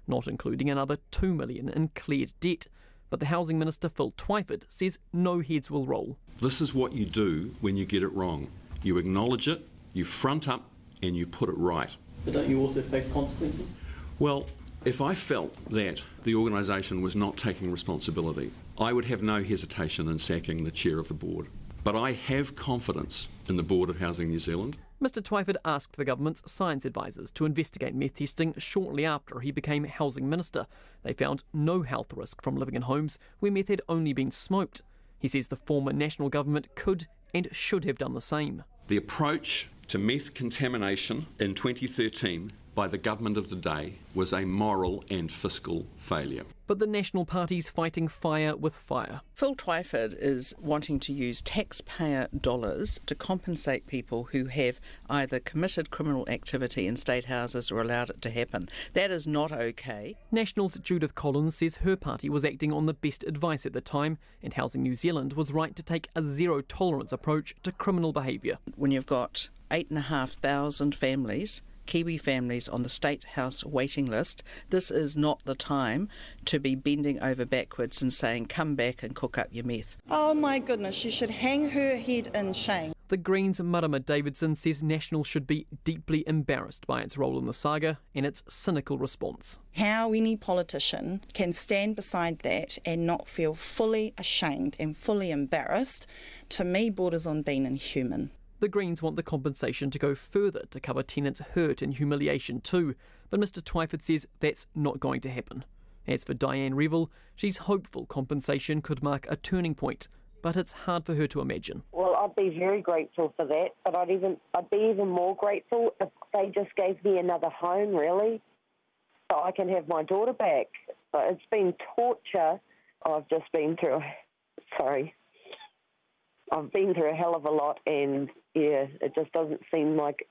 not including another $2 million in cleared debt. But the Housing Minister, Phil Twyford, says no heads will roll. This is what you do when you get it wrong. You acknowledge it, you front up, and you put it right. But don't you also face consequences? Well, if I felt that the organisation was not taking responsibility, I would have no hesitation in sacking the chair of the board. But I have confidence in the board of Housing New Zealand. Mr Twyford asked the government's science advisors to investigate meth testing shortly after he became Housing Minister. They found no health risk from living in homes where meth had only been smoked. He says the former national government could and should have done the same. The approach to meth contamination in 2013 by the government of the day was a moral and fiscal failure. But the National Party's fighting fire with fire. Phil Twyford is wanting to use taxpayer dollars to compensate people who have either committed criminal activity in state houses or allowed it to happen. That is not okay. National's Judith Collins says her party was acting on the best advice at the time, and Housing New Zealand was right to take a zero-tolerance approach to criminal behaviour. When you've got 8,500 families, Kiwi families on the State House waiting list, this is not the time to be bending over backwards and saying, come back and cook up your meth. Oh my goodness, she should hang her head in shame. The Greens' Marama Davidson says National should be deeply embarrassed by its role in the saga and its cynical response. How any politician can stand beside that and not feel fully ashamed and fully embarrassed, to me borders on being inhuman. The Greens want the compensation to go further to cover tenants' hurt and humiliation too, but Mr Twyford says that's not going to happen. As for Diane Revel, she's hopeful compensation could mark a turning point, but it's hard for her to imagine. Well, I'd be very grateful for that, but I'd be even more grateful if they just gave me another home, really, so I can have my daughter back. It's been torture. I've been through a hell of a lot, and it just doesn't seem like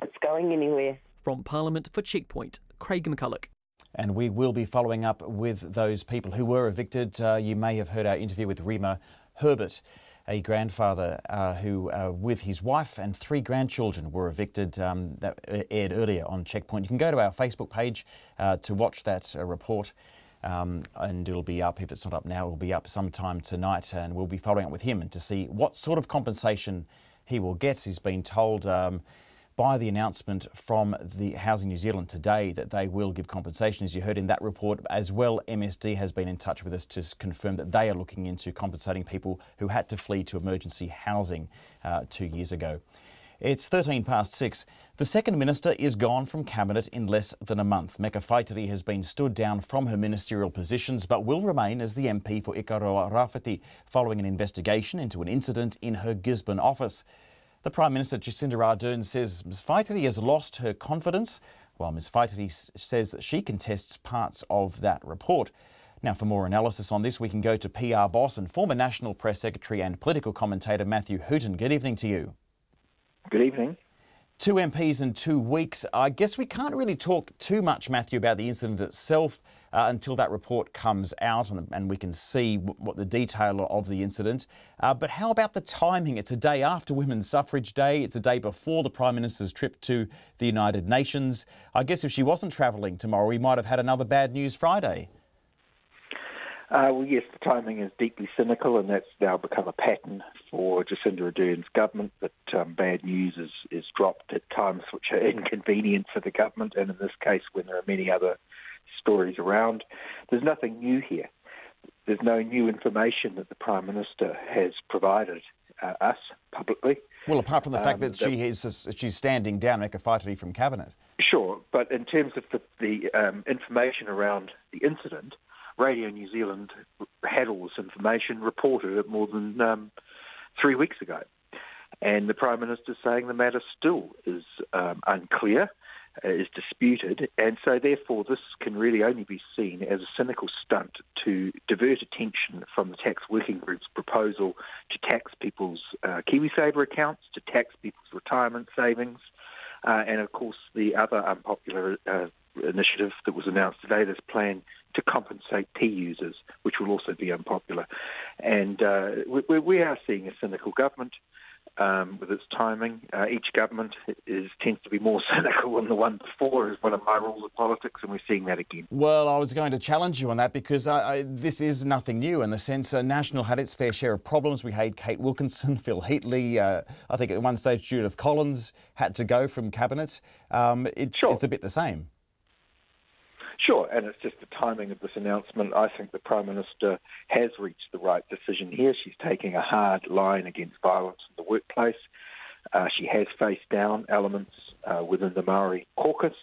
it's going anywhere. From Parliament for Checkpoint, Craig McCulloch. And we will be following up with those people who were evicted. You may have heard our interview with Rima Herbert, a grandfather who, with his wife and 3 grandchildren, were evicted. That aired earlier on Checkpoint. You can go to our Facebook page to watch that report. And it'll be up, if it's not up now, it'll be up sometime tonight, and we'll be following up with him and to see what sort of compensation he will get. He's been told by the announcement from the Housing New Zealand today that they will give compensation, as you heard in that report. As well, MSD has been in touch with us to confirm that they are looking into compensating people who had to flee to emergency housing 2 years ago. It's 6:13. The Second Minister is gone from Cabinet in less than a month. Meka Whaitiri has been stood down from her ministerial positions but will remain as the MP for Ikaroa Rāwhiti following an investigation into an incident in her Gisborne office. The Prime Minister Jacinda Ardern says Ms Whaitiri has lost her confidence, while Ms Whaitiri says that she contests parts of that report. Now, for more analysis on this, we can go to PR boss and former National Press Secretary and political commentator Matthew Hooton. Good evening to you. Good evening. Two MPs in 2 weeks. I guess we can't really talk too much, Matthew, about the incident itself until that report comes out and we can see what the detail of the incident. But how about the timing? It's a day after Women's Suffrage Day. It's a day before the Prime Minister's trip to the United Nations. I guess if she wasn't travelling tomorrow, we might have had another Bad News Friday. Well, yes, the timing is deeply cynical, and that's now become a pattern for Jacinda Ardern's government, that bad news is dropped at times which are inconvenient for the government, and in this case, when there are many other stories around. There's nothing new here. There's no new information that the Prime Minister has provided us publicly. Well, apart from the fact that she's standing down Meka Whaitiri from Cabinet. Sure, but in terms of the information around the incident, Radio New Zealand had all this information, reported it more than 3 weeks ago. And the Prime Minister is saying the matter still is unclear, is disputed, and so therefore this can really only be seen as a cynical stunt to divert attention from the Tax Working Group's proposal to tax people's KiwiSaver accounts, to tax people's retirement savings, and of course the other unpopular initiative that was announced today, this plan to compensate P users, which will also be unpopular. And we are seeing a cynical government with its timing. Each government tends to be more cynical than the one before, is one of my rules of politics, and we're seeing that again. Well, I was going to challenge you on that because this is nothing new in the sense National had its fair share of problems. We had Kate Wilkinson, Phil Heatley, I think at one stage Judith Collins had to go from Cabinet. It's a bit the same. Sure, and it's just the timing of this announcement. I think the Prime Minister has reached the right decision here. She's taking a hard line against violence in the workplace. She has faced down elements within the Maori caucus,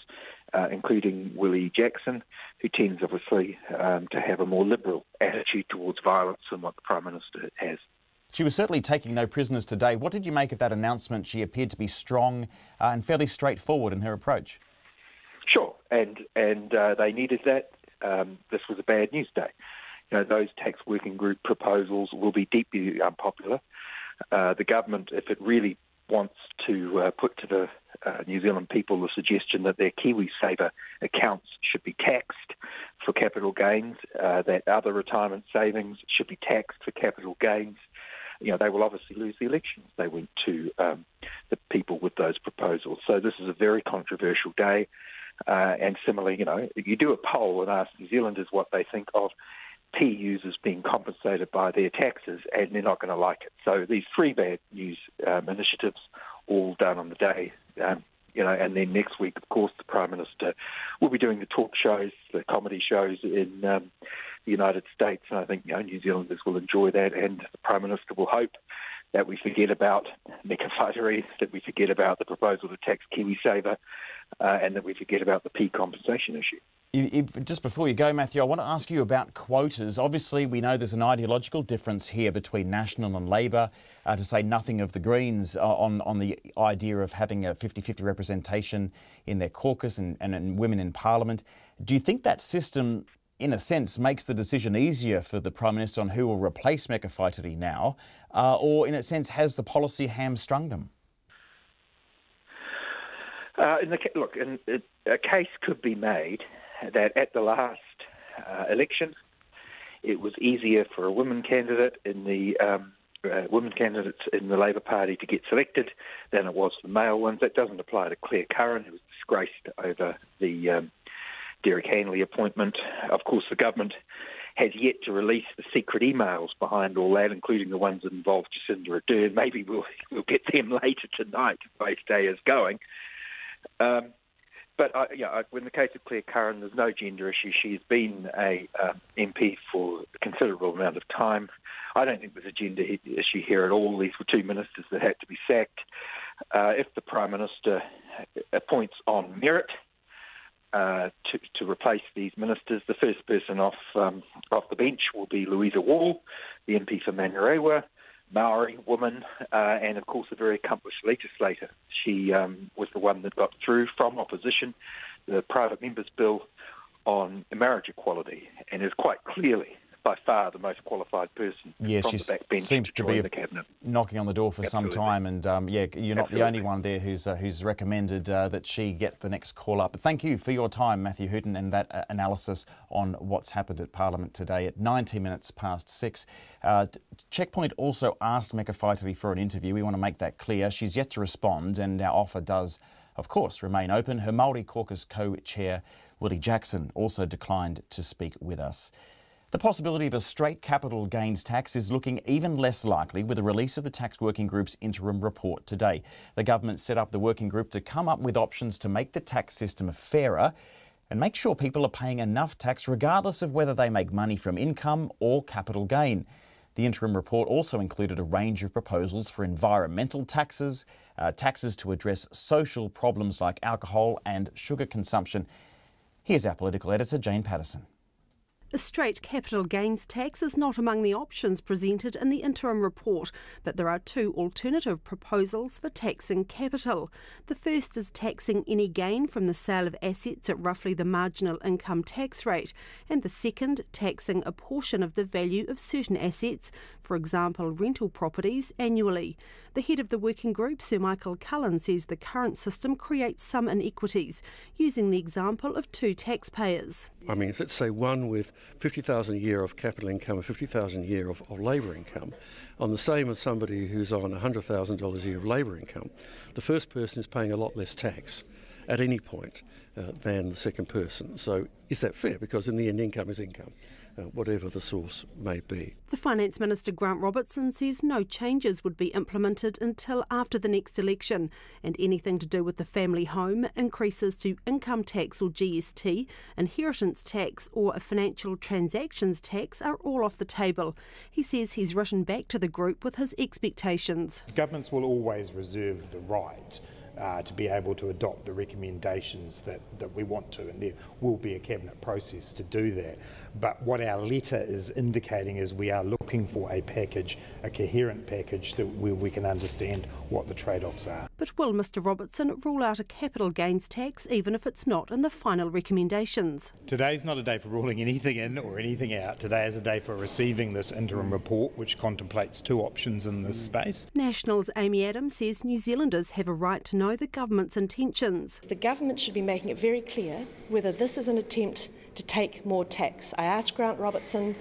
including Willie Jackson, who tends, obviously, to have a more liberal attitude towards violence than what the Prime Minister has. She was certainly taking no prisoners today. What did you make of that announcement? She appeared to be strong and fairly straightforward in her approach. Sure, and they needed that. This was a bad news day. You know, those tax working group proposals will be deeply unpopular. The government, if it really wants to put to the New Zealand people the suggestion that their KiwiSaver accounts should be taxed for capital gains, that other retirement savings should be taxed for capital gains, you know, they will obviously lose the elections. They went to the people with those proposals. So this is a very controversial day. And similarly, you know, you do a poll and ask New Zealanders what they think of P users being compensated by their taxes, and they're not going to like it. So these three bad news initiatives, all done on the day, you know, and then next week, of course, the Prime Minister will be doing the talk shows, the comedy shows in the United States, and I think, you know, New Zealanders will enjoy that, and the Prime Minister will hope that we forget about Meka Whaitiri, that we forget about the proposal to tax KiwiSaver, and that we forget about the P compensation issue. Just before you go, Matthew, I want to ask you about quotas. Obviously, we know there's an ideological difference here between National and Labour, to say nothing of the Greens on the idea of having a 50-50 representation in their caucus and women in Parliament. Do you think that system, in a sense, makes the decision easier for the Prime Minister on who will replace Meka Whaitiri now, or in a sense has the policy hamstrung them? A case could be made that at the last election, it was easier for a women candidate in the women candidates in the Labour Party to get selected than it was for male ones. That doesn't apply to Claire Curran, who was disgraced over the Derek Hanley appointment. Of course, the government has yet to release the secret emails behind all that, including the ones that involve Jacinda Ardern. Maybe we'll get them later tonight if the day is going. But in the case of Claire Curran, there's no gender issue. She's been a MP for a considerable amount of time. I don't think there's a gender issue here at all. These were two ministers that had to be sacked. If the Prime Minister appoints on merit to replace these ministers, the first person off the bench will be Louisa Wall, the MP for Manurewa, Maori woman, and of course a very accomplished legislator. She was the one that got through from opposition the private members bill on marriage equality, and is quite clearly by far the most qualified person from the backbench seems to be the cabinet. Knocking on the door for Absolutely. some time, and you're not the only one there who's recommended that she get the next call up. But thank you for your time, Matthew Hooton, and that analysis on what's happened at Parliament today at 19 minutes past 6. Checkpoint also asked Meka Whaitiri for an interview. We want to make that clear. She's yet to respond, and our offer does, of course, remain open. Her Māori Caucus co-chair, Willie Jackson, also declined to speak with us. The possibility of a straight capital gains tax is looking even less likely with the release of the Tax Working Group's interim report today. The government set up the working group to come up with options to make the tax system fairer and make sure people are paying enough tax regardless of whether they make money from income or capital gain. The interim report also included a range of proposals for environmental taxes, taxes to address social problems like alcohol and sugar consumption. Here's our political editor, Jane Patterson. A straight capital gains tax is not among the options presented in the interim report, but there are two alternative proposals for taxing capital. The first is taxing any gain from the sale of assets at roughly the marginal income tax rate, and the second, taxing a portion of the value of certain assets, for example rental properties, annually. The head of the working group, Sir Michael Cullen, says the current system creates some inequities, using the example of two taxpayers. I mean, let's say one with 50,000 a year of capital income and 50,000 a year of labour income, on the same as somebody who's on $100,000 a year of labour income, the first person is paying a lot less tax at any point than the second person. So is that fair? Because in the end, income is income, whatever the source may be. The Finance Minister Grant Robertson says no changes would be implemented until after the next election, and anything to do with the family home, increases to income tax or GST, inheritance tax or a financial transactions tax are all off the table. He says he's written back to the group with his expectations. Governments will always reserve the right to be able to adopt the recommendations that we want to, and there will be a cabinet process to do that. But what our letter is indicating is we are looking for a package, a coherent package where we can understand what the trade-offs are. But will Mr Robertson rule out a capital gains tax even if it's not in the final recommendations? Today's not a day for ruling anything in or anything out. Today is a day for receiving this interim report which contemplates two options in this space. National's Amy Adams says New Zealanders have a right to know the government's intentions. The government should be making it very clear whether this is an attempt to take more tax. I asked Grant Robertson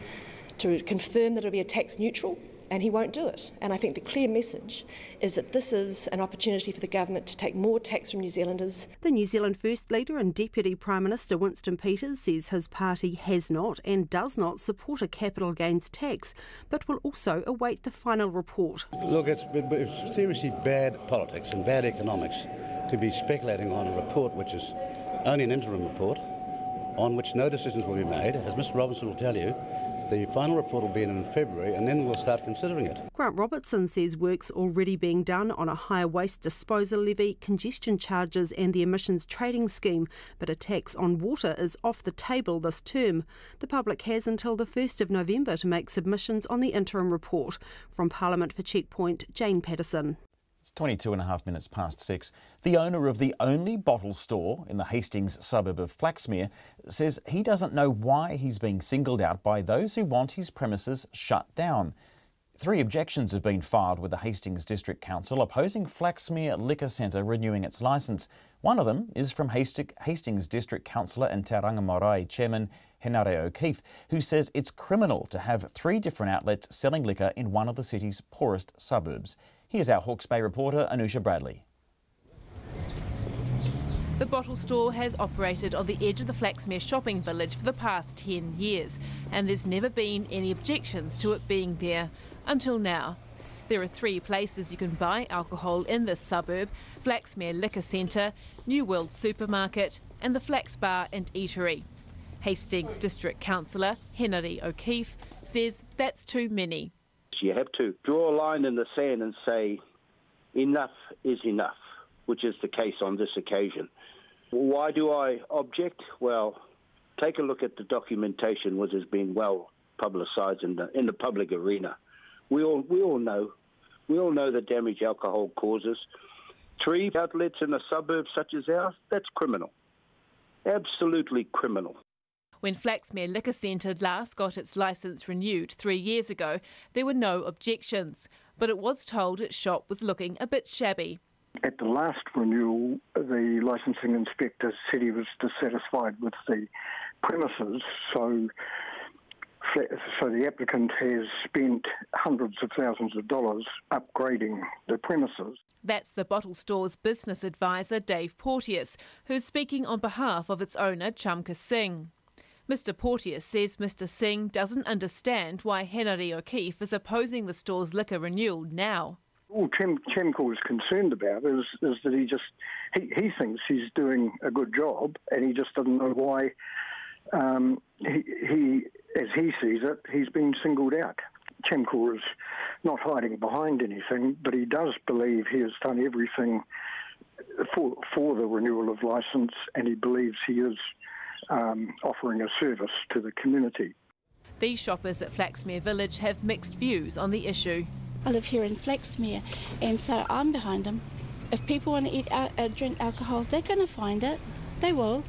to confirm that it will be a tax neutral, and he won't do it. And I think the clear message is that this is an opportunity for the government to take more tax from New Zealanders. The New Zealand First Leader and Deputy Prime Minister Winston Peters says his party has not and does not support a capital gains tax, but will also await the final report. Look, it's seriously bad politics and bad economics to be speculating on a report which is only an interim report, on which no decisions will be made. As Mr Robertson will tell you, the final report will be in February, and then we'll start considering it. Grant Robertson says work's already being done on a higher waste disposal levy, congestion charges and the emissions trading scheme, but a tax on water is off the table this term. The public has until the 1st of November to make submissions on the interim report. From Parliament for Checkpoint, Jane Patterson. It's 22.5 minutes past 6. The owner of the only bottle store in the Hastings suburb of Flaxmere says he doesn't know why he's being singled out by those who want his premises shut down. 3 objections have been filed with the Hastings District Council opposing Flaxmere Liquor Centre renewing its licence. One of them is from Hastings District Councillor and Te Rangamarae Chairman Henare O'Keefe, who says it's criminal to have 3 different outlets selling liquor in one of the city's poorest suburbs. Here's our Hawke's Bay reporter, Anusha Bradley. The bottle store has operated on the edge of the Flaxmere shopping village for the past 10 years, and there's never been any objections to it being there, until now. There are 3 places you can buy alcohol in this suburb: Flaxmere Liquor Centre, New World Supermarket and the Flax Bar and Eatery. Hastings District Councillor Henare O'Keefe says that's too many. You have to draw a line in the sand and say enough is enough, which is the case on this occasion. Why do I object? Well, take a look at the documentation, which has been well publicised in the public arena. We all know the damage alcohol causes. 3 outlets in a suburb such as ours, that's criminal. Absolutely criminal. When Flaxmere Liquor Centre last got its licence renewed 3 years ago, there were no objections, but it was told its shop was looking a bit shabby. At the last renewal, the licensing inspector said he was dissatisfied with the premises, so the applicant has spent hundreds of thousands of dollars upgrading the premises. That's the bottle store's business advisor, Dave Porteous, who's speaking on behalf of its owner, Chamka Singh. Mr Porteous says Mr Singh doesn't understand why Henry O'Keefe is opposing the store's liquor renewal now. All Chamka is concerned about is that he thinks he's doing a good job, and he just doesn't know why he, as he sees it, he's been singled out. Chamka is not hiding behind anything, but he does believe he has done everything for the renewal of licence, and he believes he is offering a service to the community. These shoppers at Flaxmere Village have mixed views on the issue. I live here in Flaxmere, and so I'm behind them. If people want to drink alcohol, they're going to find it. They will.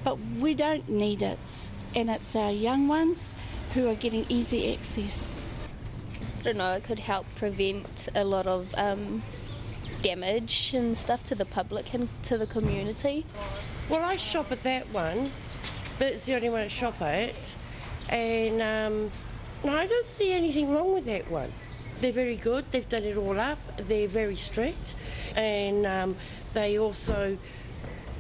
But we don't need it. And it's our young ones who are getting easy access. I don't know, it could help prevent a lot of damage and stuff to the public and to the community. Well, I shop at that one, but it's the only one I shop at. And no, I don't see anything wrong with that one. They're very good, they've done it all up, they're very strict, and they also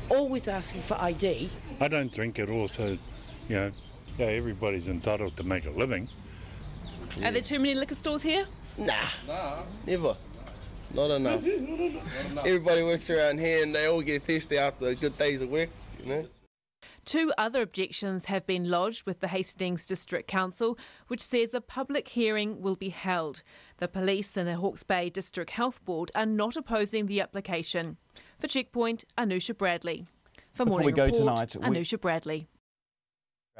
always asking for ID. I don't drink at all, so, everybody's entitled to make a living. Yeah. Are there too many liquor stores here? Nah, never. Not enough. Everybody works around here and they all get thirsty after a good days of work, 2 other objections have been lodged with the Hastings District Council, which says a public hearing will be held. The police and the Hawke's Bay District Health Board are not opposing the application. For Checkpoint, Anusha Bradley. For Before Morning we go Report, tonight, Anusha Bradley.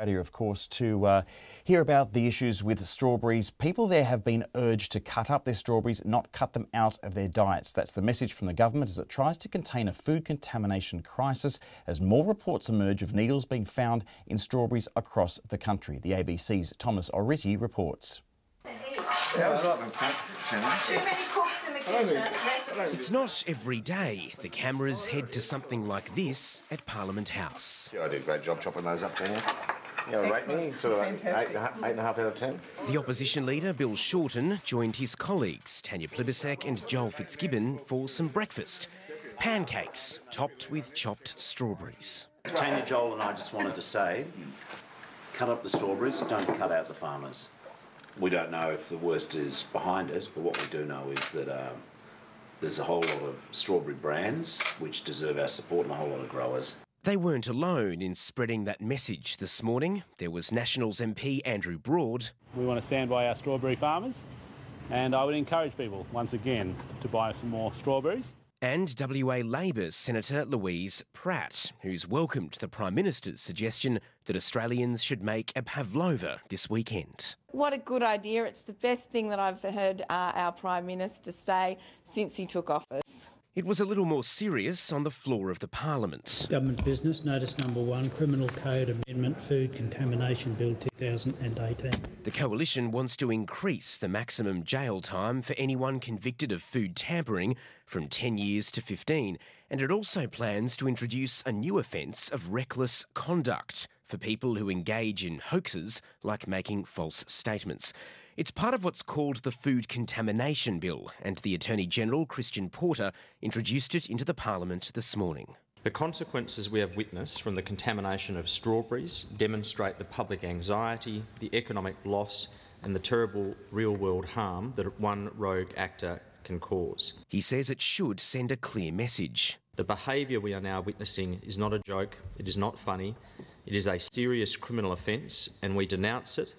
Here, of course, to hear about the issues with strawberries. People there have been urged to cut up their strawberries, not cut them out of their diets. That's the message from the government as it tries to contain a food contamination crisis as more reports emerge of needles being found in strawberries across the country. The ABC's Thomas Oriti reports. It's not every day the cameras head to something like this at Parliament House. Yeah, I did a great job chopping those up, Daniel. Rate me, sort of 8.5 out of 10. The opposition leader, Bill Shorten, joined his colleagues, Tanya Plibersek and Joel Fitzgibbon, for some breakfast. Pancakes topped with chopped strawberries. Tanya, Joel and I just wanted to say, cut up the strawberries, don't cut out the farmers. We don't know if the worst is behind us, but what we do know is that there's a whole lot of strawberry brands which deserve our support and a whole lot of growers. They weren't alone in spreading that message this morning. There was Nationals MP Andrew Broad. We want to stand by our strawberry farmers, and I would encourage people, once again, to buy some more strawberries. And WA Labor's Senator Louise Pratt, who's welcomed the Prime Minister's suggestion that Australians should make a pavlova this weekend. What a good idea. It's the best thing that I've heard our Prime Minister say since he took office. It was a little more serious on the floor of the Parliament. Government business, notice number 1, Criminal Code Amendment, Food Contamination Bill 2018. The Coalition wants to increase the maximum jail time for anyone convicted of food tampering from 10 years to 15, and it also plans to introduce a new offence of reckless conduct for people who engage in hoaxes like making false statements. It's part of what's called the Food Contamination Bill, and the Attorney-General, Christian Porter, introduced it into the Parliament this morning. The consequences we have witnessed from the contamination of strawberries demonstrate the public anxiety, the economic loss and the terrible real-world harm that one rogue actor can cause. He says it should send a clear message. The behaviour we are now witnessing is not a joke, it is not funny, it is a serious criminal offence and we denounce it,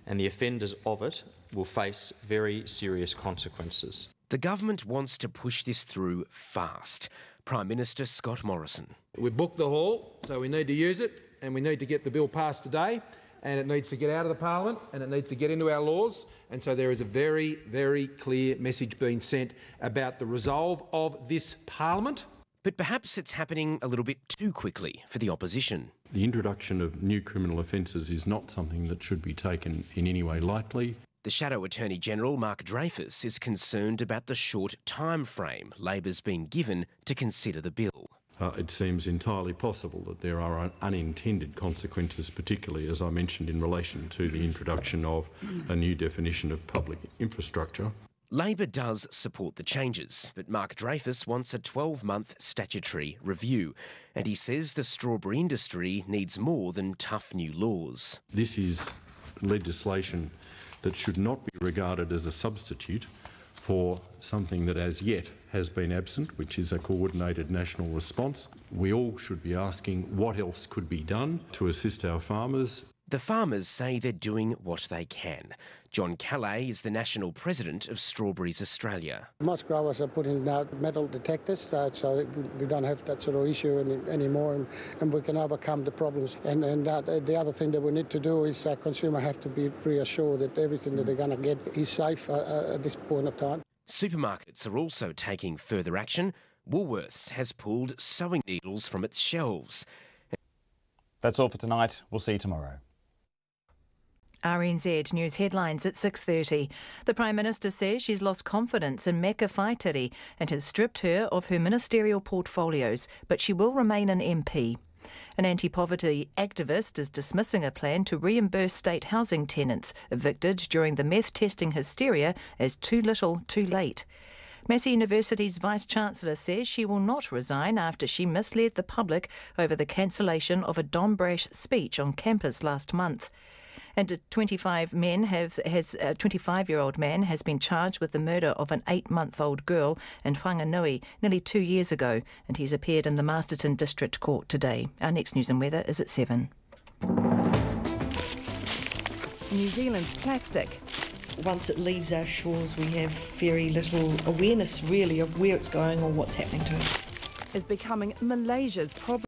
and the offenders of it will face very serious consequences. The government wants to push this through fast. Prime Minister Scott Morrison. We've booked the hall, so we need to use it, and we need to get the bill passed today, and it needs to get out of the Parliament, and it needs to get into our laws, and so there is a very, very clear message being sent about the resolve of this Parliament. But perhaps it's happening a little bit too quickly for the opposition. The introduction of new criminal offences is not something that should be taken in any way lightly. The Shadow Attorney-General, Mark Dreyfus, is concerned about the short time frame Labor's been given to consider the bill. It seems entirely possible that there are unintended consequences, particularly, as I mentioned, in relation to the introduction of a new definition of public infrastructure. Labor does support the changes, but Mark Dreyfus wants a 12-month statutory review, and he says the strawberry industry needs more than tough new laws. This is legislation that should not be regarded as a substitute for something that as yet has been absent, which is a coordinated national response. We all should be asking what else could be done to assist our farmers. The farmers say they're doing what they can. John Calais is the national president of Strawberries Australia. Most growers are putting out metal detectors, so we don't have that sort of issue anymore, and we can overcome the problems. And the other thing that we need to do is consumers have to be reassured that everything that they're going to get is safe at this point of time. Supermarkets are also taking further action. Woolworths has pulled sewing needles from its shelves. That's all for tonight. We'll see you tomorrow. RNZ News headlines at 6:30. The Prime Minister says she's lost confidence in Meka Whaitiri and has stripped her of her ministerial portfolios, but she will remain an MP. An anti-poverty activist is dismissing a plan to reimburse state housing tenants evicted during the meth testing hysteria as too little, too late. Massey University's Vice-Chancellor says she will not resign after she misled the public over the cancellation of a Dom Brash speech on campus last month. And a 25-year-old man has been charged with the murder of an 8-month-old girl in Whanganui nearly 2 years ago, and he's appeared in the Masterton District Court today. Our next news and weather is at 7. New Zealand's plastic. Once it leaves our shores, we have very little awareness, really, of where it's going or what's happening to it. Is becoming Malaysia's problem.